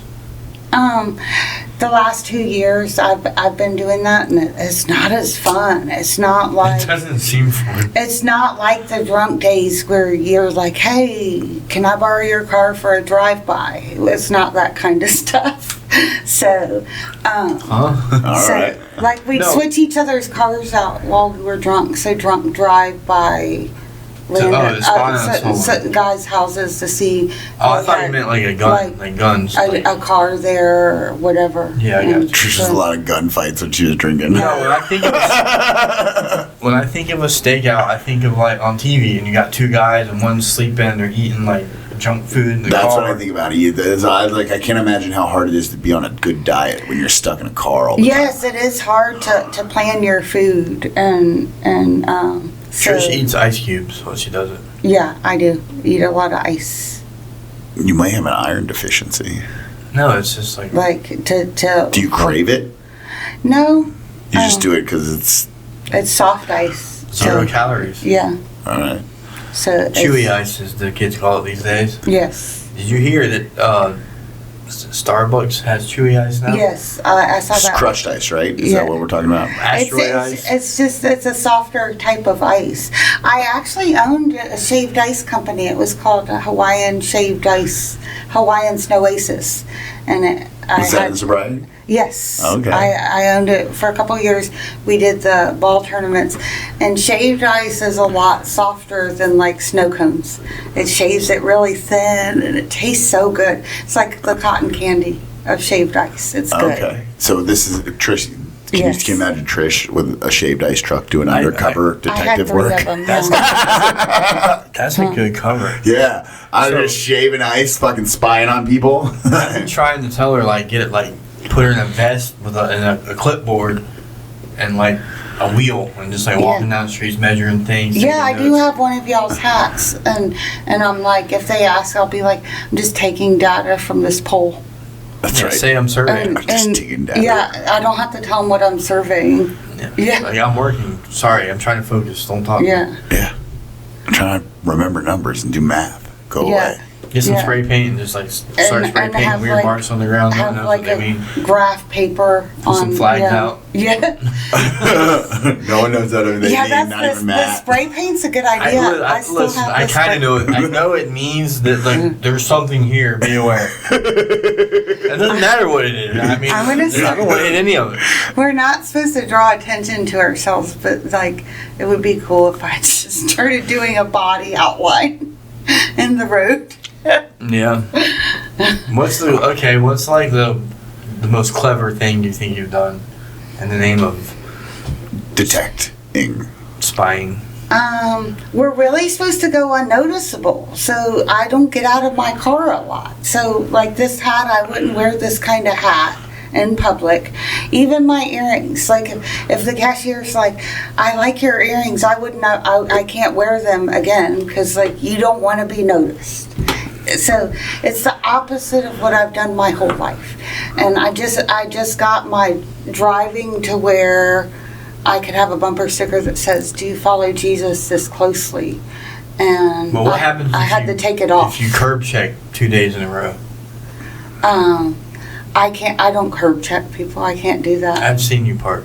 the last 2 years I've been doing that, and it's not as fun. It's not like It doesn't seem fun. it's not like the drunk days where you're like, hey, can I borrow your car for a drive-by? It's not that kind of stuff. So, Huh? All so right. like we'd No. switch each other's cars out while we were drunk. So drunk drive-by it's spying on someone. guys' houses to see. Oh, I if thought they you had, meant like a gun, like guns. a car there or whatever. Yeah, I got And you. Trish has a lot of gunfights when she was drinking. No, when I think of a stakeout, I think of like on TV, and you got two guys and one's sleeping, they're eating like junk food in the That's car. what I think about it. I can't imagine how hard it is to be on a good diet when you're stuck in a car all the time. Yes, it is hard to plan your food and so, Trish eats ice cubes when she does it. Yeah, I do eat a lot of ice. You might have an iron deficiency. No, it's just like Like to. Do you crave it? No, You just do it because it's it's soft ice. zero So, calories. yeah. all right. So Chewy ice, as the kids call it these days. Yes. Did you hear that Starbucks has chewy ice now? Yes, I saw It's that. crushed ice, right? Is Yeah. that what we're talking about? Asteroid ice? It's a softer type of ice. I actually owned a shaved ice company. It was called Hawaiian Shaved Ice, Hawaiian Oasis, and Was that in sobriety? Yes. Okay. I owned it for a couple of years. We did the ball tournaments, and shaved ice is a lot softer than like snow cones. It shaves it really thin, and it tastes so good. It's like the cotton candy of shaved ice. It's good. Okay. So this is Trish. Yes. Can you imagine Trish with a shaved ice truck doing I- undercover I had detective 3 work? of them. That's, yeah. that's a good cover. Yeah, I'm So- just shaving ice, fucking spying on people. I've been trying to tell her, like, get it, like, put her in a vest with a clipboard and, like, a wheel and just, like, walking down the streets measuring things. Yeah, I taking do notes. have one of y'all's hats, and I'm like, if they ask, I'll be like, I'm just taking data from this poll. That's Yeah, right. say I'm surveying. I'm just taking data. Yeah, I don't have to tell them what I'm surveying. Yeah. Like, I'm working. Sorry, I'm trying to focus. Don't talk. Yeah, Yeah. I'm trying to remember numbers and do math. Go yeah. away. Get some Yeah. spray paint and just, like, start spray and painting have, weird like- marks on the ground. No one Have knows like what they mean. a graph paper Put some on flags yeah. out. Yeah, No one knows that they yeah. mean, That's not the even math. spray paint's a good idea. I still listen, have I the kind of spray- know it. I know it means that, like, there's something here. Be aware. It doesn't matter what it is. I mean, I'm gonna I don't want to hit any of it. We're not supposed to draw attention to ourselves, but like it would be cool if I just started doing a body outline in the road. Yeah. What's like the most clever thing you think you've done in the name of Detecting. spying? We're really supposed to go unnoticeable, so I don't get out of my car a lot. So like this hat, I wouldn't wear this kind of hat in public. Even my earrings, like if the cashier's like, I like your earrings, I wouldn't, I can't wear them again because like you don't want to be noticed. So it's the opposite of what I've done my whole life. And I just got my driving to where I could have a bumper sticker that says, "Do you follow Jesus this closely?" And Well, what happens? I if had you, to take it off. If you curb check 2 days in a row? I can't. I don't curb check people. I can't do that. I've seen you park.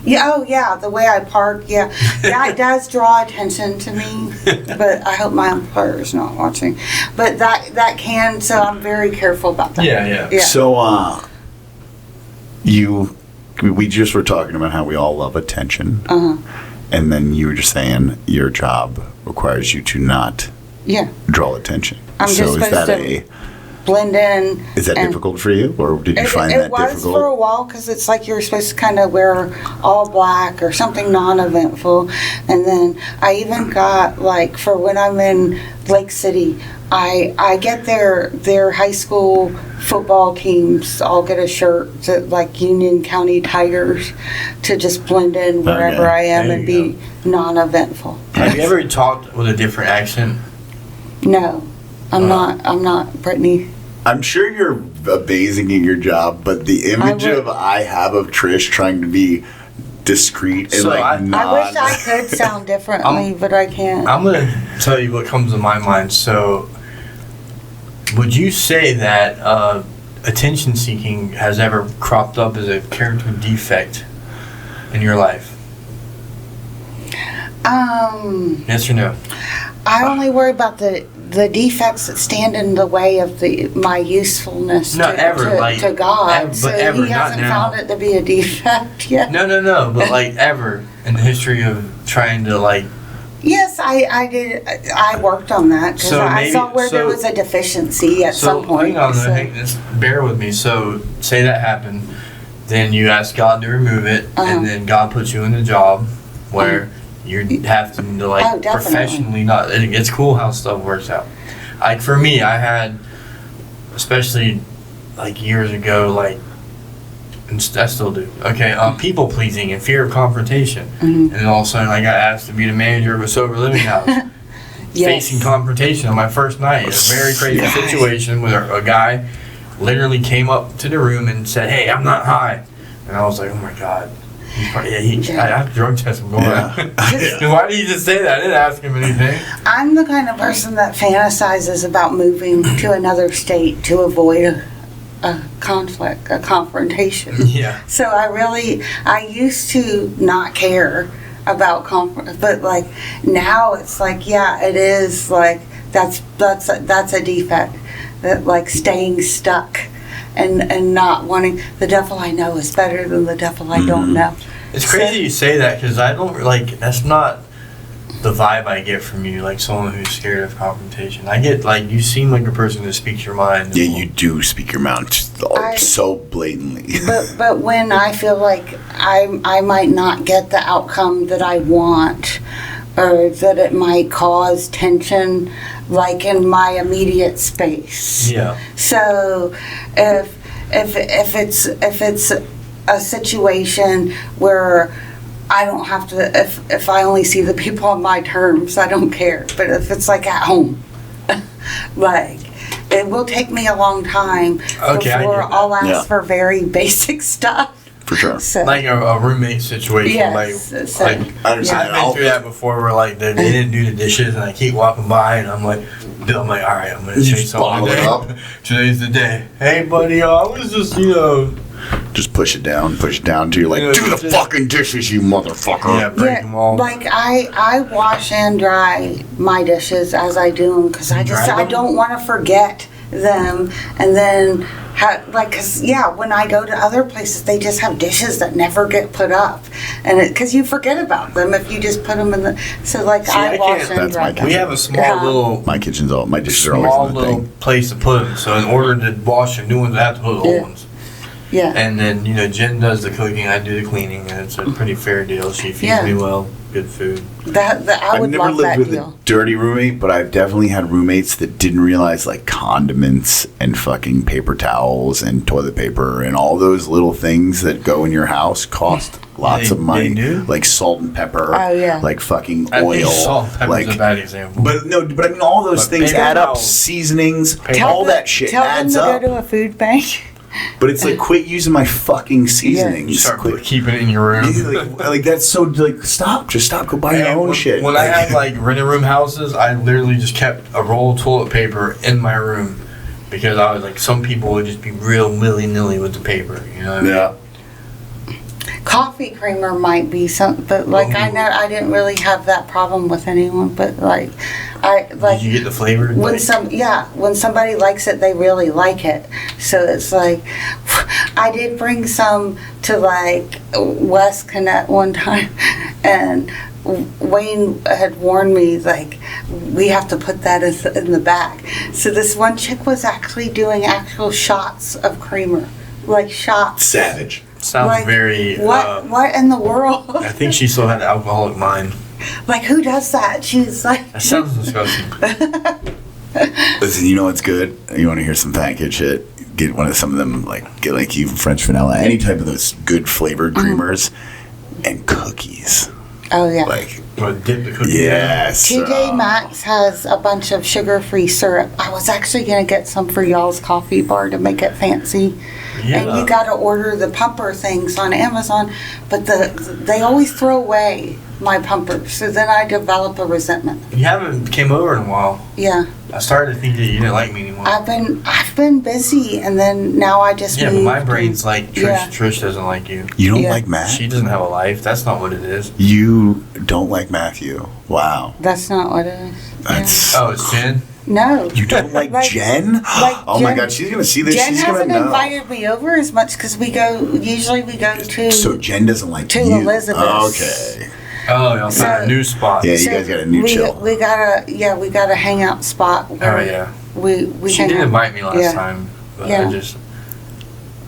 Yeah. Oh, yeah. The way I park. Yeah. That does draw attention to me. But I hope my employer is not watching. But that can. So I'm very careful about that. Yeah. Yeah. So, we just were talking about how we all love attention. Uh-huh. And then you were just saying your job requires you to not Yeah. draw attention. I'm just so is supposed that to blend in. is that and- difficult for you, or did you find it that was difficult? for a while because it's like you're supposed to kind of wear all black or something non-eventful, and then I even got like for when I'm in Lake City, I get their high school football teams all get a shirt that like Union County Tigers to just blend in wherever Okay. I am There and you be non-eventful. Have you ever talked with a different accent? No, I'm not Brittany. I'm sure you're amazing at your job, but the image I have of Trish trying to be discreet and So like I not. I wish I could sound differently, but I can't. I'm going to tell you what comes to my mind. So, would you say that attention seeking has ever cropped up as a character defect in your life? Yes or no? I only worry about the defects that stand in the way of my usefulness Not ever, like, to God. ever, but so ever, he not hasn't now. found it to be a defect yet. No, but like ever in the history of trying to like. Yes, I did. I worked on that because So I maybe- saw where there so- was a deficiency at So some point. hang on, so- just bear with me. So say that happened, then you ask God to remove it, Uh-huh. and then God puts you in a job where you have to like Oh, definitely. professionally not. It's cool how stuff works out. Like for me, I had, especially like years ago, like. And I still do. Okay, people pleasing and fear of confrontation, and then all of a sudden I got asked to be the manager of a sober living house. Yes. Facing confrontation on my first night. A very crazy situation where a guy literally came up to the room and said, "Hey, I'm not high," and I was like, "Oh my god." I have drug tests going on. Why did you just say that? I didn't ask him anything. I'm the kind of person that fantasizes about moving to another state to avoid a conflict, a confrontation. Yeah. So I used to not care about conflict, but like now it's like, yeah, it is like that's a defect, that like staying stuck and not wanting. The devil I know is better than the devil I don't know. It's crazy you say that, because I don't like, that's not the vibe I get from you, like someone who's scared of confrontation. I get like, you seem like a person that speaks your mind. Yeah, you do speak your mind so blatantly. But when I feel like I might not get the outcome that I want, or that it might cause tension, like in my immediate space. Yeah. So if it's a situation where I don't have to, if I only see the people on my terms, I don't care. But if it's like at home, like it will take me a long time before I'll ask for very basic stuff. For sure. So, like a roommate situation. Yes. Like I understand. I've been through that before, where like they didn't do the dishes, and I keep walking by, and I'm like, all right, I'm gonna say something today. Today's the day. Hey, buddy, I was just, just push it down till you're like, do the fucking dishes, you motherfucker. Yeah, break them all. Like I wash and dry my dishes as I do them, because I don't want to forget them, and then because when I go to other places, they just have dishes that never get put up, and because you forget about them if you just put them in the. So like I wash and dry. We have a small little. My kitchen's my dishes are always small in the little thing. place to put them. So in order to wash the new ones, I have to put the old ones. Yeah. And then Jen does the cooking, I do the cleaning, and it's a pretty fair deal. She feeds me well, good food. I would I've never love lived that with deal. a dirty roommate, but I've definitely had roommates that didn't realize like condiments and fucking paper towels and toilet paper and all those little things that go in your house cost lots of money. They do? Like salt and pepper. Oh, yeah. Like fucking I oil. think salt and pepper's like a bad example. But I mean all those things paper add up. towels. Seasonings, Paper- all that shit adds Tell them up. to go to a food bank. But it's like, quit using my fucking seasonings. You start Quit. keeping it in your room. like that's so like stop. Just stop. Go buy your own shit. When I had like rented room houses, I literally just kept a roll of toilet paper in my room, because I was like, some people would just be real willy-nilly with the paper, you know what I mean? Yeah. Coffee creamer might be some, but like I know I didn't really have that problem with anyone, but like Did you get the flavor? when somebody likes it, they really like it. So it's like I did bring some to like West Connect one time, and Wayne had warned me like we have to put that in the back. So this one chick was actually doing actual shots of creamer, like shots. Savage. Sounds Like, very. What in the world? I think she still had an alcoholic mind. Like, who does that? She's like. That sounds disgusting. Listen, you know what's good? You want to hear some fat kid shit? Get some of them, get like even French vanilla, any type of those good flavored creamers, and cookies. Oh yeah. Like, Dip the cookies. yes. TJ Maxx has a bunch of sugar-free syrup. I was actually gonna get some for y'all's coffee bar to make it fancy. Yeah. And you gotta order the pumper things on Amazon, but they always throw away my pumpers, so then I develop a resentment. You haven't came over in a while. Yeah. I started to think that you didn't like me anymore. I've been busy, and then now I just Yeah, but moved my brain's like, Trish, yeah. Trish doesn't like you. You don't Yeah. like Matt? She doesn't have a life. That's not what it is. You don't like Matthew. Wow. That's not what it is. That's. Oh, it's Jen? No. You don't like Jen? Oh my Jen- God, she's gonna see this. Jen she's gonna hasn't know. invited me over as much because usually we go to. So Jen doesn't like to you. Elizabeth's. Okay. Oh, y'all found a new spot. Yeah, you guys got a new chill. We got a hangout spot. Where Oh, yeah. We She hang did out. invite me last Yeah. time, but Yeah. I just,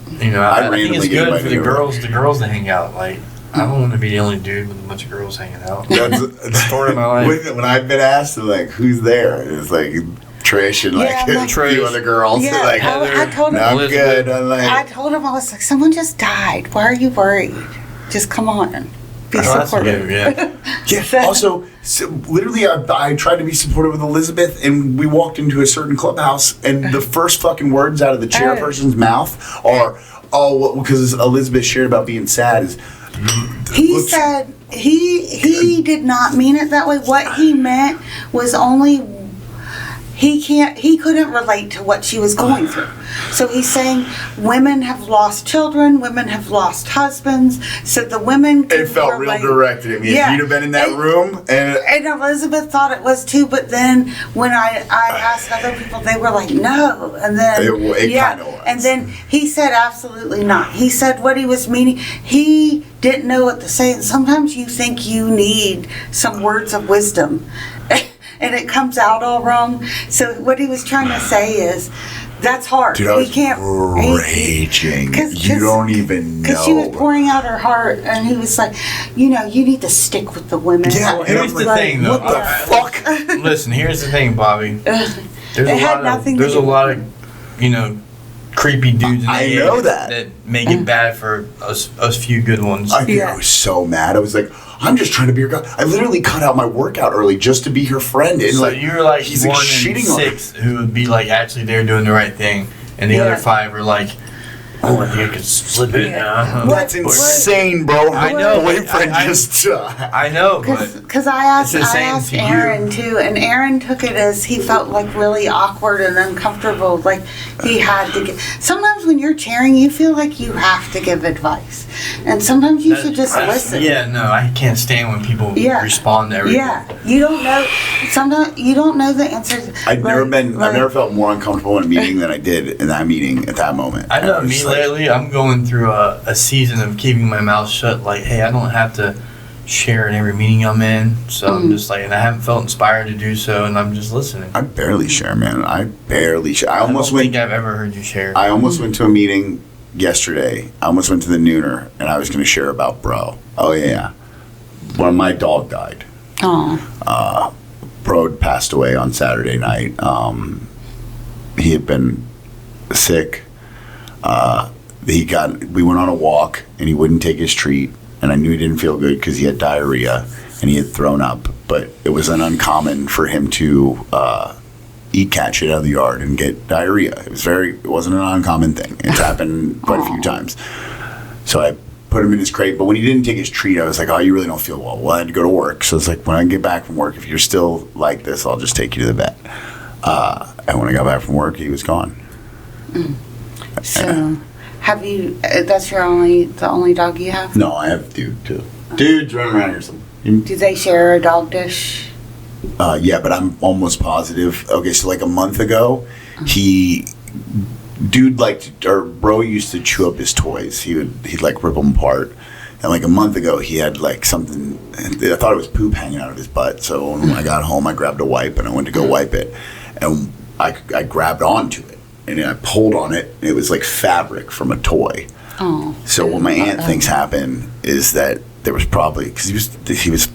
I think randomly it's get good invited for the over. girls to hang out. Like, I don't want to be the only dude with a bunch of girls hanging out. That's Story of my life. When I've been asked, like, who's there? It's like Trish and like Yeah, a few other girls. Yeah, Like, I told him. no, I'm Elizabeth. good. I'm I like, told him, I was like, someone just died. Why are you worried? Just come on. Be Oh, that's supportive. good, yeah. yeah. Also, literally, I tried to be supportive with Elizabeth, and we walked into a certain clubhouse, and the first fucking words out of the chairperson's mouth are, because Elizabeth shared about being sad, is, He said he did not mean it that way. What he meant was only he couldn't relate to what she was going through. So he's saying women have lost children, women have lost husbands, so the women It felt real direct to me. Yeah. If you'd have been in that room and Elizabeth thought it was too, but then when I asked other people, they were like, no. And then it kind of was. And then he said absolutely not. He said what he was meaning. He didn't know what to say. And sometimes you think you need some words of wisdom. And it comes out all wrong. So what he was trying to say is, that's hard. Dude, I was he can't raging. You don't even know. Because she was pouring out her heart, and he was like, you need to stick with the women. Yeah, Well, here's the thing, though. What the fuck? Listen, here's the thing, Bobby. There's a lot of, creepy dudes in the I know area that. make it bad for us few good ones. I was so mad. I was like, I'm just trying to be her guy. I literally cut out my workout early just to be her friend. And So you're like he's one cheating in on her. 6 who would be like actually there doing the right thing, and the other 5 are like, oh, I think I could slip it now. That's insane, bro. I know. Boyfriend I know, but Because I asked it's the same to you. Aaron too, and Aaron took it as he felt like really awkward and uncomfortable, like he had to give. Sometimes when you're cheering, you feel like you have to give advice, and sometimes you should just listen. Yeah, no, I can't stand when people respond to everything. Yeah, you don't know. Sometimes you don't know the answers. I've never felt more uncomfortable in a meeting than I did in that meeting at that moment. I know me lately, I'm going through a season of keeping my mouth shut. Like, hey, I don't have to share in every meeting I'm in, so I'm just like, and I haven't felt inspired to do so, and I'm just listening. I barely share, man. I barely share. I don't think I've ever heard you share. I almost went to a meeting yesterday. I almost went to the Nooner, and I was going to share about Bro. Oh, yeah. When my dog died. Oh. Bro had passed away on Saturday night. He had been sick. We went on a walk, and he wouldn't take his treat, and I knew he didn't feel good because he had diarrhea and he had thrown up. But it wasn't uncommon for him to eat cat shit out of the yard and get diarrhea. It wasn't an uncommon thing. It's happened quite a few times. So I put him in his crate, but when he didn't take his treat, I was like, oh, you really don't feel well. Well, I had to go to work. So it's like, when I get back from work, if you're still like this, I'll just take you to the vet. And when I got back from work, he was gone. So, have you? That's the only dog you have? No, I have Dude too. Dude's running around here somewhere. Do they share a dog dish? Yeah, but I'm almost positive. Okay, so like a month ago, Bro used to chew up his toys. He'd like rip them apart. And like a month ago, he had like something. I thought it was poop hanging out of his butt. So when I got home, I grabbed a wipe and I went to go wipe it, and I grabbed onto it and I pulled on it. And it was like fabric from a toy. Oh. So what my aunt thinks happened is that there was probably, because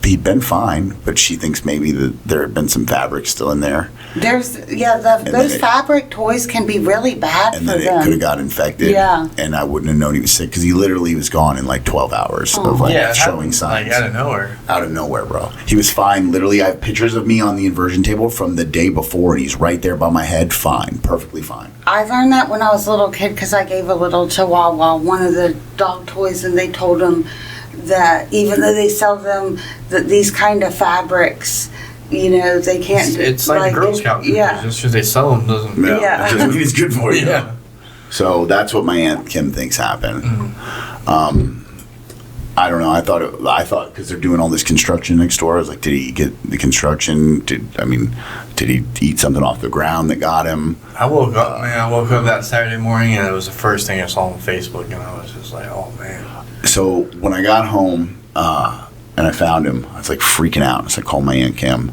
he'd been fine, but she thinks maybe that there had been some fabric still in there. Those fabric toys can be really bad for them. And then it could have got infected. Yeah. And I wouldn't have known he was sick, because he literally was gone in like 12 hours of showing signs. Like out of nowhere. Out of nowhere, bro. He was fine. Literally, I have pictures of me on the inversion table from the day before, and he's right there by my head, fine, perfectly fine. I learned that when I was a little kid, because I gave a little Chihuahua one of the dog toys, and they told him that even though they sell them these kind of fabrics, they can't. It's like Girl Scout. Yeah. Just because they sell them doesn't. Yeah. Doesn't mean it's good for you. Yeah. So that's what my Aunt Kim thinks happened. I don't know. I thought because they're doing all this construction next door, I was like, did he get the construction? Did he eat something off the ground that got him? I woke up that Saturday morning, and it was the first thing I saw on Facebook, and I was just like, oh man. So when I got home and I found him, I was like freaking out. So I called my Aunt Kim,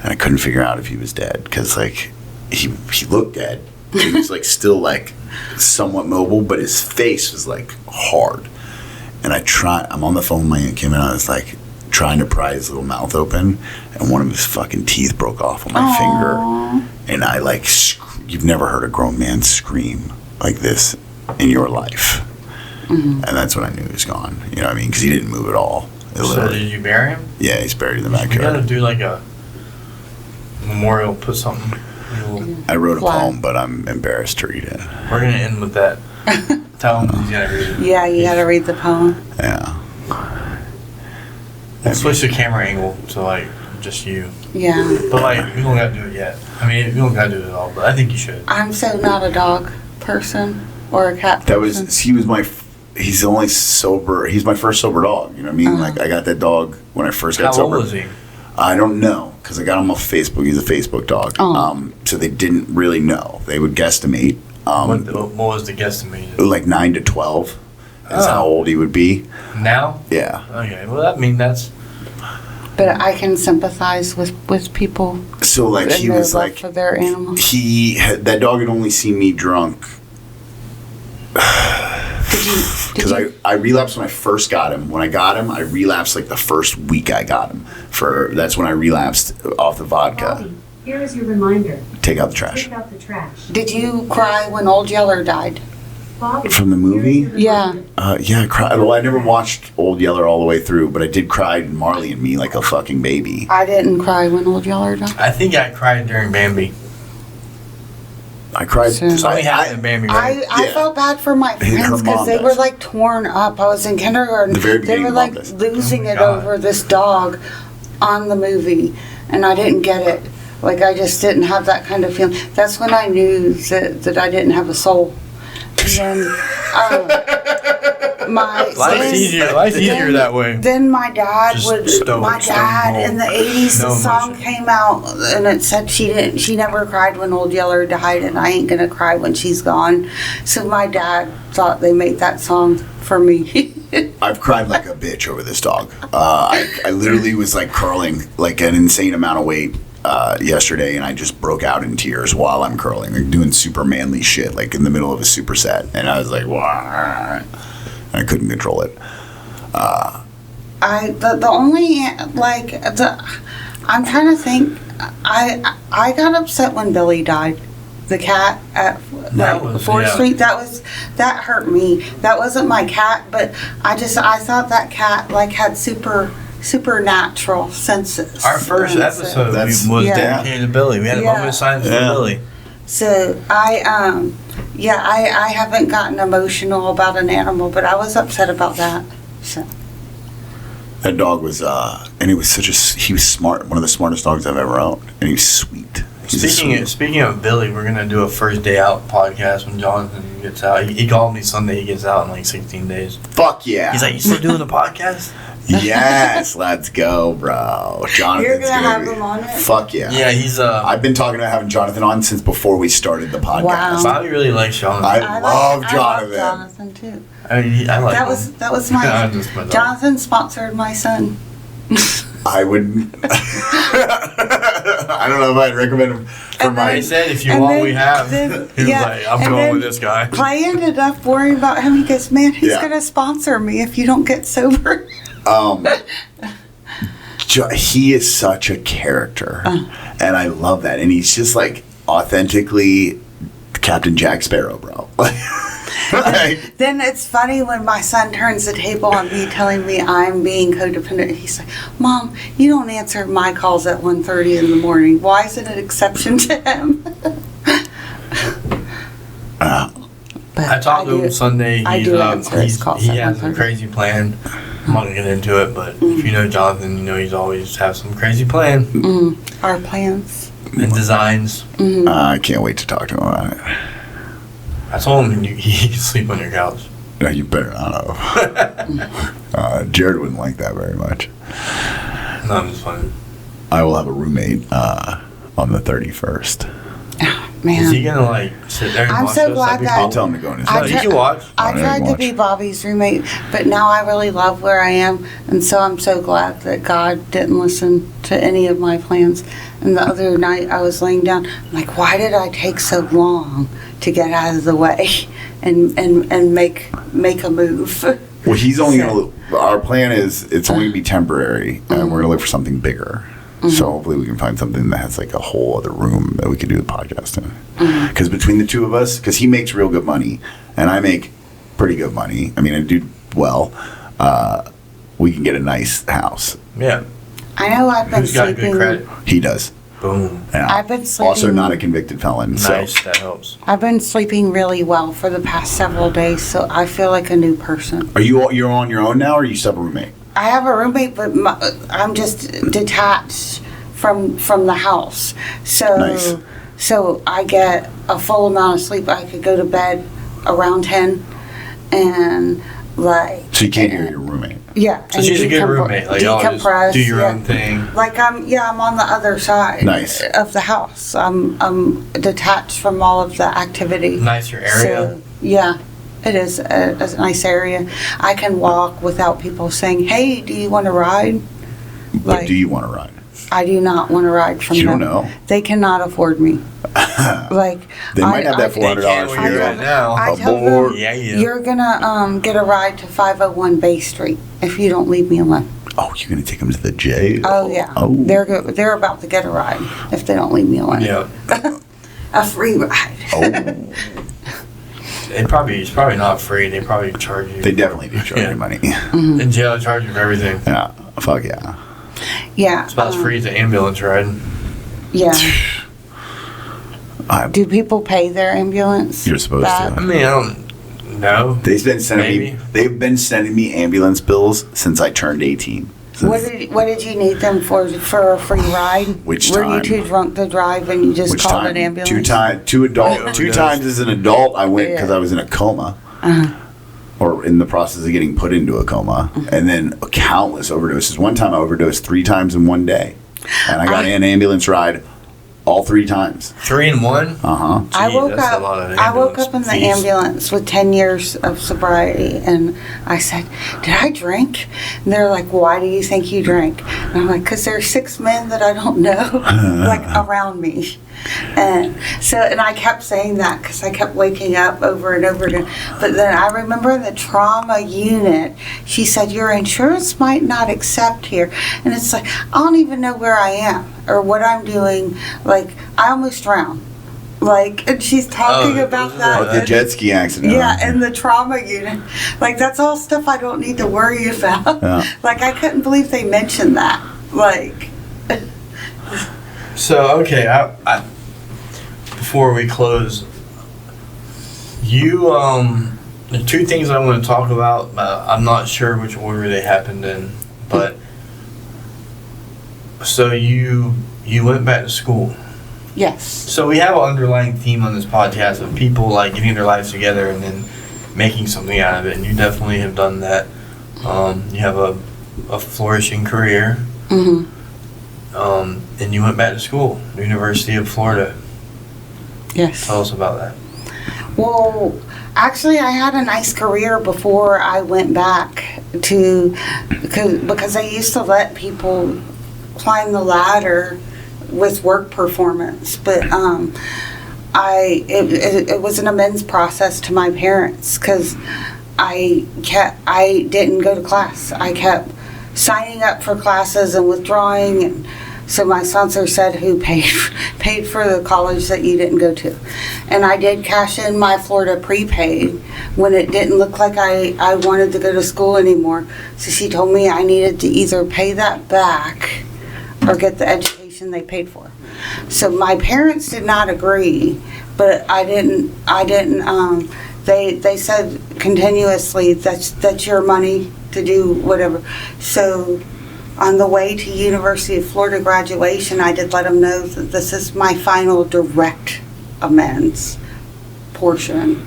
and I couldn't figure out if he was dead, because like he looked dead. He was like still like somewhat mobile, but his face was like hard. And I'm on the phone with my Aunt Kim, and I was like trying to pry his little mouth open, and one of his fucking teeth broke off on my finger. And I like, you've never heard a grown man scream like this in your life. And that's when I knew he was gone. You know what I mean? Because he didn't move at all. So did you bury him? Yeah, he's buried in the backyard. You gotta do like a memorial, put something. I wrote a poem, but I'm embarrassed to read it. We're gonna end with that. Tell him he's gotta read it. Yeah, you gotta read the poem. Yeah. We'll switch the camera angle to like just you. Yeah. But like we don't gotta do it yet. I mean, we don't gotta do it at all. But I think you should. I'm so not a dog person or a cat person. He's only sober. He's my first sober dog. You know what I mean? Like I got that dog when I first got sober. How old was he? I don't know because I got him off Facebook. He's a Facebook dog. So they didn't really know. They would guesstimate. What was the guesstimate? Like 9 to 12 is how old he would be. Now? Yeah. Okay. Well, I mean that's. But I can sympathize with people. So like he was like for their animals. That dog had only seen me drunk. Because I relapsed when I first got him. When I got him, I relapsed like the first week I got him. That's when I relapsed off the vodka. Bobby, here is your reminder. Take out the trash. Take out the trash. Did you cry when Old Yeller died? Bobby, From the movie? Yeah. Yeah, I cried. Well, I never watched Old Yeller all the way through, but I did cry in Marley and Me like a fucking baby. I didn't cry when Old Yeller died. I think I cried during Bambi. I cried. So- Something happened in Bambi, right? I felt bad for my friends because they were like torn up. I was in kindergarten. The very They beginning were of like this. losing it God. over this dog on the movie, and I didn't get it. Like I just didn't have that kind of feeling. That's when I knew that I didn't have a soul. And then Life's easier that way. Then my dad Just stone in the 80s, No the song emotion. came out and it said she never cried when Old Yeller died, and I ain't gonna cry when she's gone. So my dad thought they made that song for me. I've cried like a bitch over this dog. I literally was like curling like an insane amount of weight yesterday, and I just broke out in tears while I'm curling, like doing super manly shit, like in the middle of a superset, and I was like, "Wah." I couldn't control it. The only like I'm trying to think. I got upset when Billy died, the cat at That was- 4th yeah. Street. That hurt me. That wasn't my cat, but I thought that cat like had supernatural senses. Our first And episode That's- was Yeah. dedicated to Billy. We had a Yeah. moment of silence for Yeah. Billy. So I haven't gotten emotional about an animal, but I was upset about that. So That dog was, and he was he was smart, one of the smartest dogs I've ever owned, and he was sweet. Speaking of Billy, we're gonna do a first day out podcast when Jonathan gets out. He called me Sunday. He gets out in like 16 days. Fuck yeah. He's like, "You still doing the podcast?" Yes, let's go, bro. Jonathan's You're gonna have be- him on it? Fuck yeah. Yeah, he's I've been talking about having Jonathan on since before we started the podcast. Wow. Bobby really likes Jonathan. I love I Jonathan. love Jonathan too. I like That him. was my Yeah, just my dog. Jonathan sponsored my son. I wouldn't. I don't know if I'd recommend him for And my. He said, "If you And want, then- we have." then- He was yeah, like, "I'm and going then with this guy." Clay ended up worrying about him. He goes, "Man, he's Yeah. gonna sponsor me if you don't get sober." He is such a character, and I love that. And he's just like authentically Captain Jack Sparrow, bro. Like, Then it's funny when my son turns the table on me, telling me I'm being codependent. He's like, "Mom, you don't answer my calls at 1:30 in the morning. Why is it an exception to him?" But I talked to do- him Sunday. I He's, do answer his calls he at has a 1:30. crazy plan. I'm not gonna get into it, but if you know Jonathan, you know he's always have some crazy plan Our plans. and designs. I can't wait to talk to him about it. I told him he can sleep on your couch. No, you better not have. Jared wouldn't like that very much. No, I'm just funny. I will have a roommate on the 31st. Man. Is he gonna like sit there and I'm watch so us? glad That'd be that- I'll cool. tell him to go in his I No, room. you can watch. I Alright, tried to watch. be Bobby's roommate, but now I really love where I am, and so I'm so glad that God didn't listen to any of my plans. And the other night I was laying down, I'm like, why did I take so long to get out of the way and make a move? Well, he's only going to. Our plan is it's only going to be temporary, and we're going to look for something bigger. So hopefully we can find something that has like a whole other room that we can do the podcast in. Because between the two of us, because he makes real good money, and I make pretty good money. I mean, I do well. We can get a nice house. Yeah. I know I've been Who's got sleeping. good credit? He does. Boom. And I've been also sleeping- not a convicted felon. Nice. So That helps. I've been sleeping really well for the past several days, so I feel like a new person. you're on your own now, or you still have a roommate? I have a roommate, but I'm just detached from the house. So Nice. so I get a full amount of sleep. I could go to bed around 10 and like. So you can't hear your roommate. Yeah. So and she's a good roommate. Like y'all just decompress, do your yeah. own thing. Like I'm on the other side Nice. of the house. I'm detached from all of the activity. Nicer area. So, yeah, it is a nice area. I can walk without people saying, "Hey, do you want to ride?" But do you want to ride? I do not want to ride from You them. don't know. They cannot afford me. Like They might have that They $400 can for when you. you're right now. I tell Aboard. them, Yeah, yeah. you're gonna get a ride to 501 Bay Street if you don't leave me alone. Oh, you're gonna take them to the jail? Oh yeah, Oh. they're about to get a ride if they don't leave me alone. Yeah. A free ride. Oh. It's probably not free. They probably charge you. They definitely do charge Yeah. you money. In jail, they charge you for everything. Yeah. Fuck yeah. Yeah. It's about as free as an ambulance ride. Yeah. I, Do people pay their ambulance? You're supposed back? to. I mean, I don't know. they've been sending me. Maybe. They've been sending me ambulance bills since I turned 18. Since- What did you need them for a free ride? Which Were time? you too drunk to drive and you just Which called time? an ambulance? Two Overdose. times as an adult, I went Yeah. because I was in a coma. Uh-huh. Or in the process of getting put into a coma, and then countless overdoses. One time I overdosed 3 times in one day, and I got an ambulance ride all 3 times. 3 and 1. Uh-huh. I Gee, woke that's a up. lot of I woke ambulance up in the fees. ambulance with 10 years of sobriety, and I said, "Did I drink?" And they're like, "Why do you think you drank?" And I'm like, "Cause there are 6 men that I don't know, like around me." And so, and I kept saying that because I kept waking up over and over again. But then I remember in the trauma unit, she said, "Your insurance might not accept here." And it's like, I don't even know where I am or what I'm doing. Like, I almost drowned. Like, and she's talking Oh, about oh, that. Oh, the jet ski accident. Yeah, in the trauma unit. Like, that's all stuff I don't need to worry about. Yeah. Like, I couldn't believe they mentioned that. Like, So, okay, I before we close, you, there are 2 things I want to talk about. I'm not sure which order they happened in, but so you went back to school. yes. So we have an underlying theme on this podcast of people like getting their lives together and then making something out of it, and you definitely have done that. You have a flourishing career, Mm-hmm. and you went back to school, University of Florida. Yes. Tell us about that. Well, actually, I had a nice career before I went back to, because I used to let people climb the ladder with work performance, but it was an amends process to my parents because I didn't go to class. I kept signing up for classes and withdrawing, and so my sponsor said, "Who paid for the college that you didn't go to?" And I did cash in my Florida prepaid when it didn't look like I wanted to go to school anymore. So she told me I needed to either pay that back or get the education they paid for. So my parents did not agree, but I didn't. They said continuously that's your money to do whatever. So on the way to University of Florida graduation, I did let them know that this is my final direct amends portion.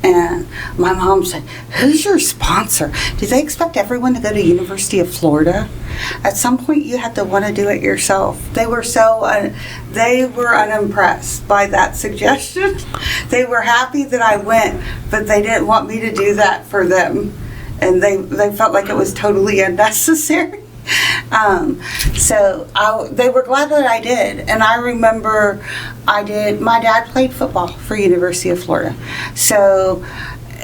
And my mom said, "Who's your sponsor? Do they expect everyone to go to University of Florida? At some point, you have to want to do it yourself." They were they were unimpressed by that suggestion. They were happy that I went, but they didn't want me to do that for them, and they felt like it was totally unnecessary. They were glad that I did, and I remember my dad played football for University of Florida, so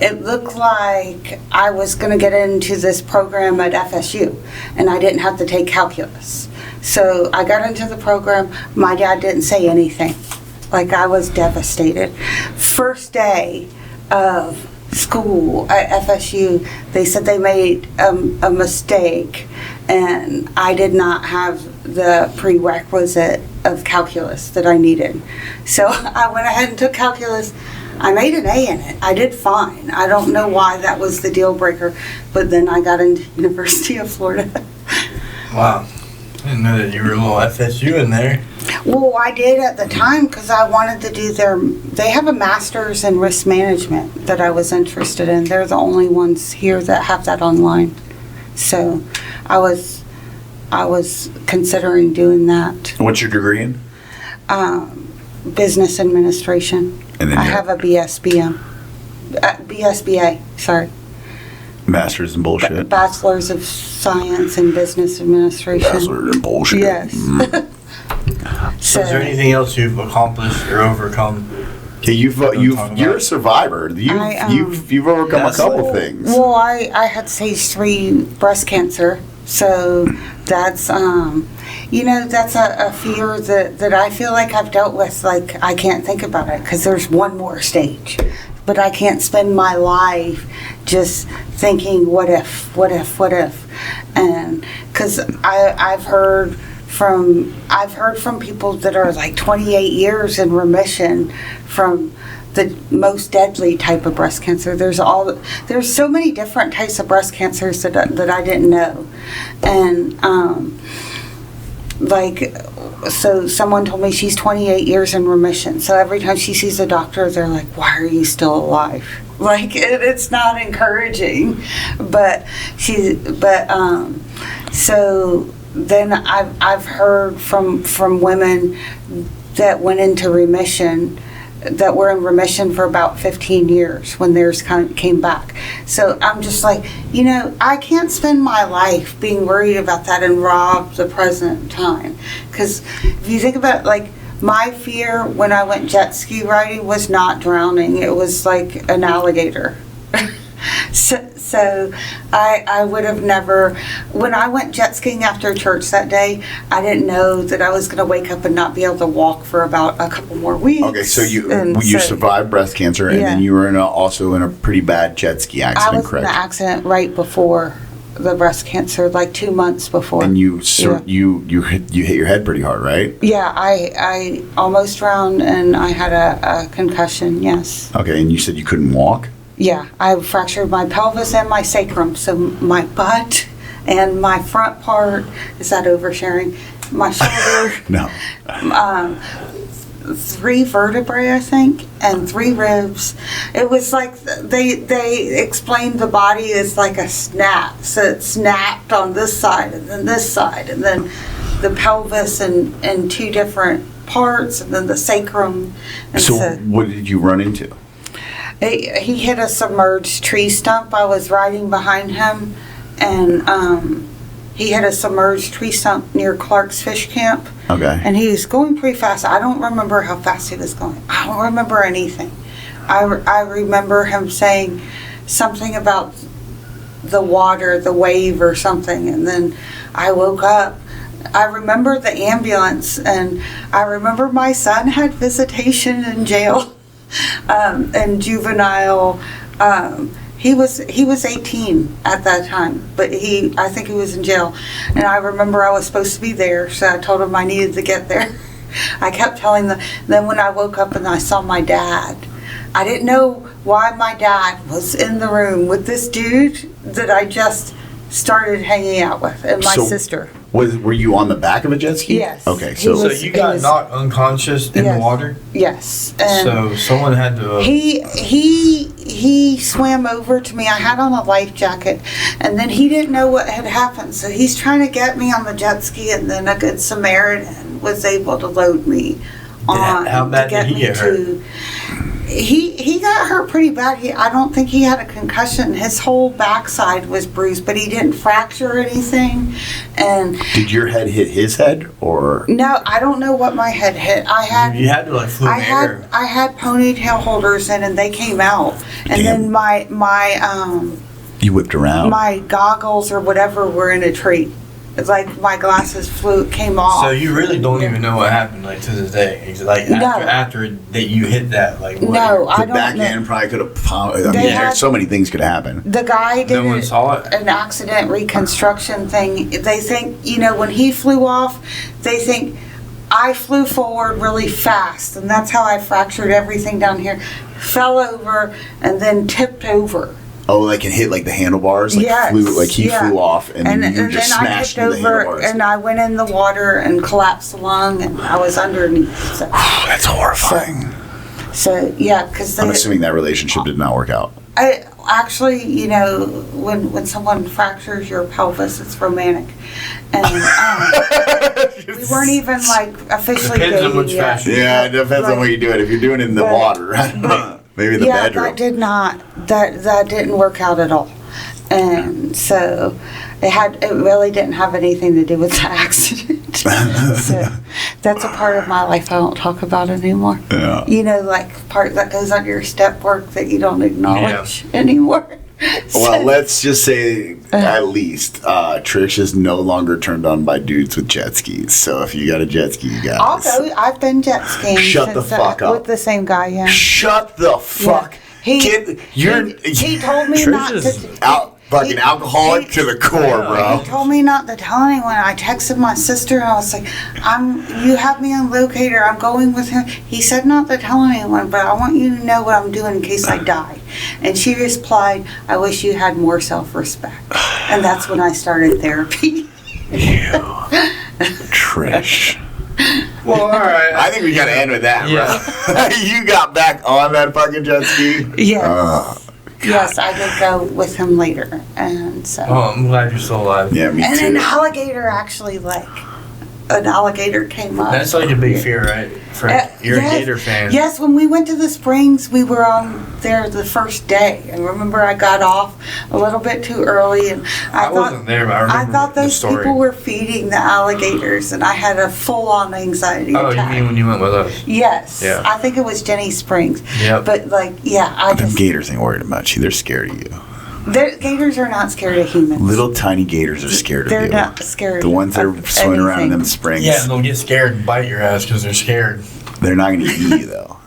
it looked like I was going to get into this program at FSU, and I didn't have to take calculus. So I got into the program. My dad didn't say anything. Like, I was devastated. First day of school at FSU, they said they made a mistake, and I did not have the prerequisite of calculus that I needed. So I went ahead and took calculus, I made an A in it. I did fine. I don't know why that was the deal breaker, but then I got into University of Florida. Wow. I didn't know that you were a little FSU in there. Well, I did at the time because I wanted to do they have a master's in risk management that I was interested in. They're the only ones here that have that online. So I was considering doing that. What's your degree in? Business administration. And then I you have a BSBA, sorry. Master's in bullshit. Bachelor's of Science in Business Administration. Bachelor's in bullshit. Yes. So is there anything else you've accomplished or overcome? Yeah, you're a survivor. You've overcome a couple things. Well, I had stage 3 breast cancer, so that's that's a fear that I feel like I've dealt with. Like, I can't think about it because there's one more stage, but I can't spend my life just thinking what if, and because I've heard from people that are like 28 years in remission from the most deadly type of breast cancer. There's so many different types of breast cancers that I didn't know, and so someone told me she's 28 years in remission. So every time she sees a doctor, they're like, "Why are you still alive?" Like, it's not encouraging, so then I've heard from women that went into remission, that were in remission for about 15 years when theirs came back. So I'm just like, I can't spend my life being worried about that and rob the present time. Because if you think about it, like, my fear when I went jet ski riding was not drowning. It was like an alligator. So I would have never, when I went jet skiing after church that day, I didn't know that I was going to wake up and not be able to walk for about a couple more weeks. Okay, so you survived breast cancer, and then you were also in a pretty bad jet ski accident, I was correct? in the accident right before the breast cancer, like 2 months before. And you hit your head pretty hard, right? Yeah, I almost drowned, and I had a concussion, yes. Okay, and you said you couldn't walk? Yeah, I fractured my pelvis and my sacrum, so my butt and my front part, is that oversharing? My shoulder. No. 3 vertebrae, I think, and 3 ribs. It was like they explained the body is like a snap. So it snapped on this side and then this side, and then the pelvis and 2 different parts, and then the sacrum. And so what did you run into? He hit a submerged tree stump. I was riding behind him, and he hit a submerged tree stump near Clark's Fish Camp. Okay. And he was going pretty fast. I don't remember how fast he was going. I don't remember anything. I remember him saying something about the water, the wave or something, and then I woke up. I remember the ambulance, and I remember my son had visitation in jail. And juvenile, he was 18 at that time, but I think he was in jail, and I remember I was supposed to be there, so I told him I needed to get there. I kept telling them. Then when I woke up and I saw my dad, I didn't know why my dad was in the room with this dude that I just started hanging out with, and my sister. Were you on the back of a jet ski? Yes. Okay, so you got knocked unconscious in the water? Yes. And so someone had to... He swam over to me. I had on a life jacket, and then he didn't know what had happened, so he's trying to get me on the jet ski, and then a good Samaritan was able to load me on. How bad did he get hurt? He got hurt pretty bad. I don't think he had a concussion. His whole backside was bruised, but he didn't fracture anything. And did your head hit his head, or no? I don't know what my head hit. You had to like flew air. I had ponytail holders in, and they came out. And then my you whipped around. My goggles or whatever were in a tree. It's like my glasses came off. So you really don't even know what happened, like, to this day. It's like after that you hit that, like, what? No, I don't know. The backhand probably could have. So many things could happen. The guy did an accident reconstruction thing. They think, when he flew off, they think I flew forward really fast, and that's how I fractured everything down here. Fell over and then tipped over. Oh, like it hit like the handlebars, like Yes, flew, like he yeah. flew off, and you just then I smashed tipped into the over, handlebars. and I went in the water and collapsed the lung, and I was underneath. So, That's horrifying. so yeah, because I'm assuming that relationship did not work out. I actually, you know, when someone fractures your pelvis, it's romantic, and we weren't even like officially Depends on dating which yet. fashion. Yeah, it depends on what you do. If you're doing it in the But- water, maybe in the Yeah, bedroom. that did not. That didn't work out at all, and so it really didn't have anything to do with the accident. So that's a part of my life I don't talk about anymore. Yeah. You know, like part that goes on your step work that you don't acknowledge anymore. Well, let's just say at least Trish is no longer turned on by dudes with jet skis. So if you got a jet ski, you guys. I'll go. I've been jet skiing. Shut the fuck up. With the same guy, yeah. Shut the fuck. He told me Trish not is to. Fucking alcoholic to the core, bro. He told me not to tell anyone. I texted my sister and I was like, you have me on locator. I'm going with him. He said not to tell anyone, but I want you to know what I'm doing in case I die. And she replied, I wish you had more self-respect. And that's when I started therapy. Trish. Well, all right. I think we gotta end with that, bro. You got back on that fucking jet ski? Yes. Yes, I did go with him later. And so. Oh, I'm glad you're still alive. Yeah, me And too. an alligator actually, an alligator came up. That's like a big fear, right? You're yes, a gator fan. Yes, when we went to the springs, we were on there the first day. And remember, I got off a little bit too early. And I wasn't there, but I remember thought the those story. people were feeding the alligators, and I had a full-on anxiety Oh, you attack. mean when you went with us? Yes. Yeah. I think it was Jenny Springs. Yep. But, I Them just... gators ain't worried about you. They're scared of you. Gators are not scared of humans. Little tiny gators are scared of They're you. not scared The ones that are of swimming around in anything. them springs. Yeah, and they'll get scared and bite your ass because they're scared. They're not going to eat you, though.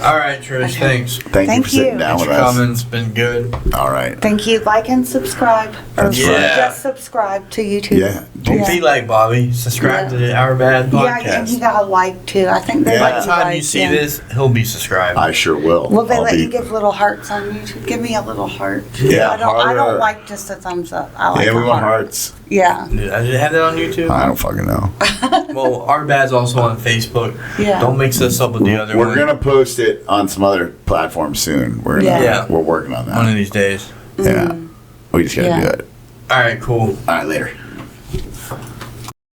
All right, Trish, thanks. Thank you Thank for sitting you. down Thanks with for us. coming. It's been good. All right. Thank you. Like and subscribe. Or That's right. just subscribe to YouTube. Yeah. Don't Yeah. be like Bobby. Subscribe to the OurBad Yeah, and you podcast. got to like too. I think they Yeah. By let the you time like, you see yeah. this, he'll be subscribed. I sure will. Will they I'll let be- you give little hearts on YouTube? Give me a little heart. Yeah, I heart. don't like just a thumbs up. I like Yeah, we a want heart. hearts. Yeah. Did I have that on YouTube? I don't fucking know. Well, OurBad's also on Facebook. Yeah. Don't mix this up with the other We're one. gonna post it on some other platforms soon. We're gonna, Yeah. we're working on One of that. these days. Yeah. We just gotta Yeah. do it. All right, cool. All right, later.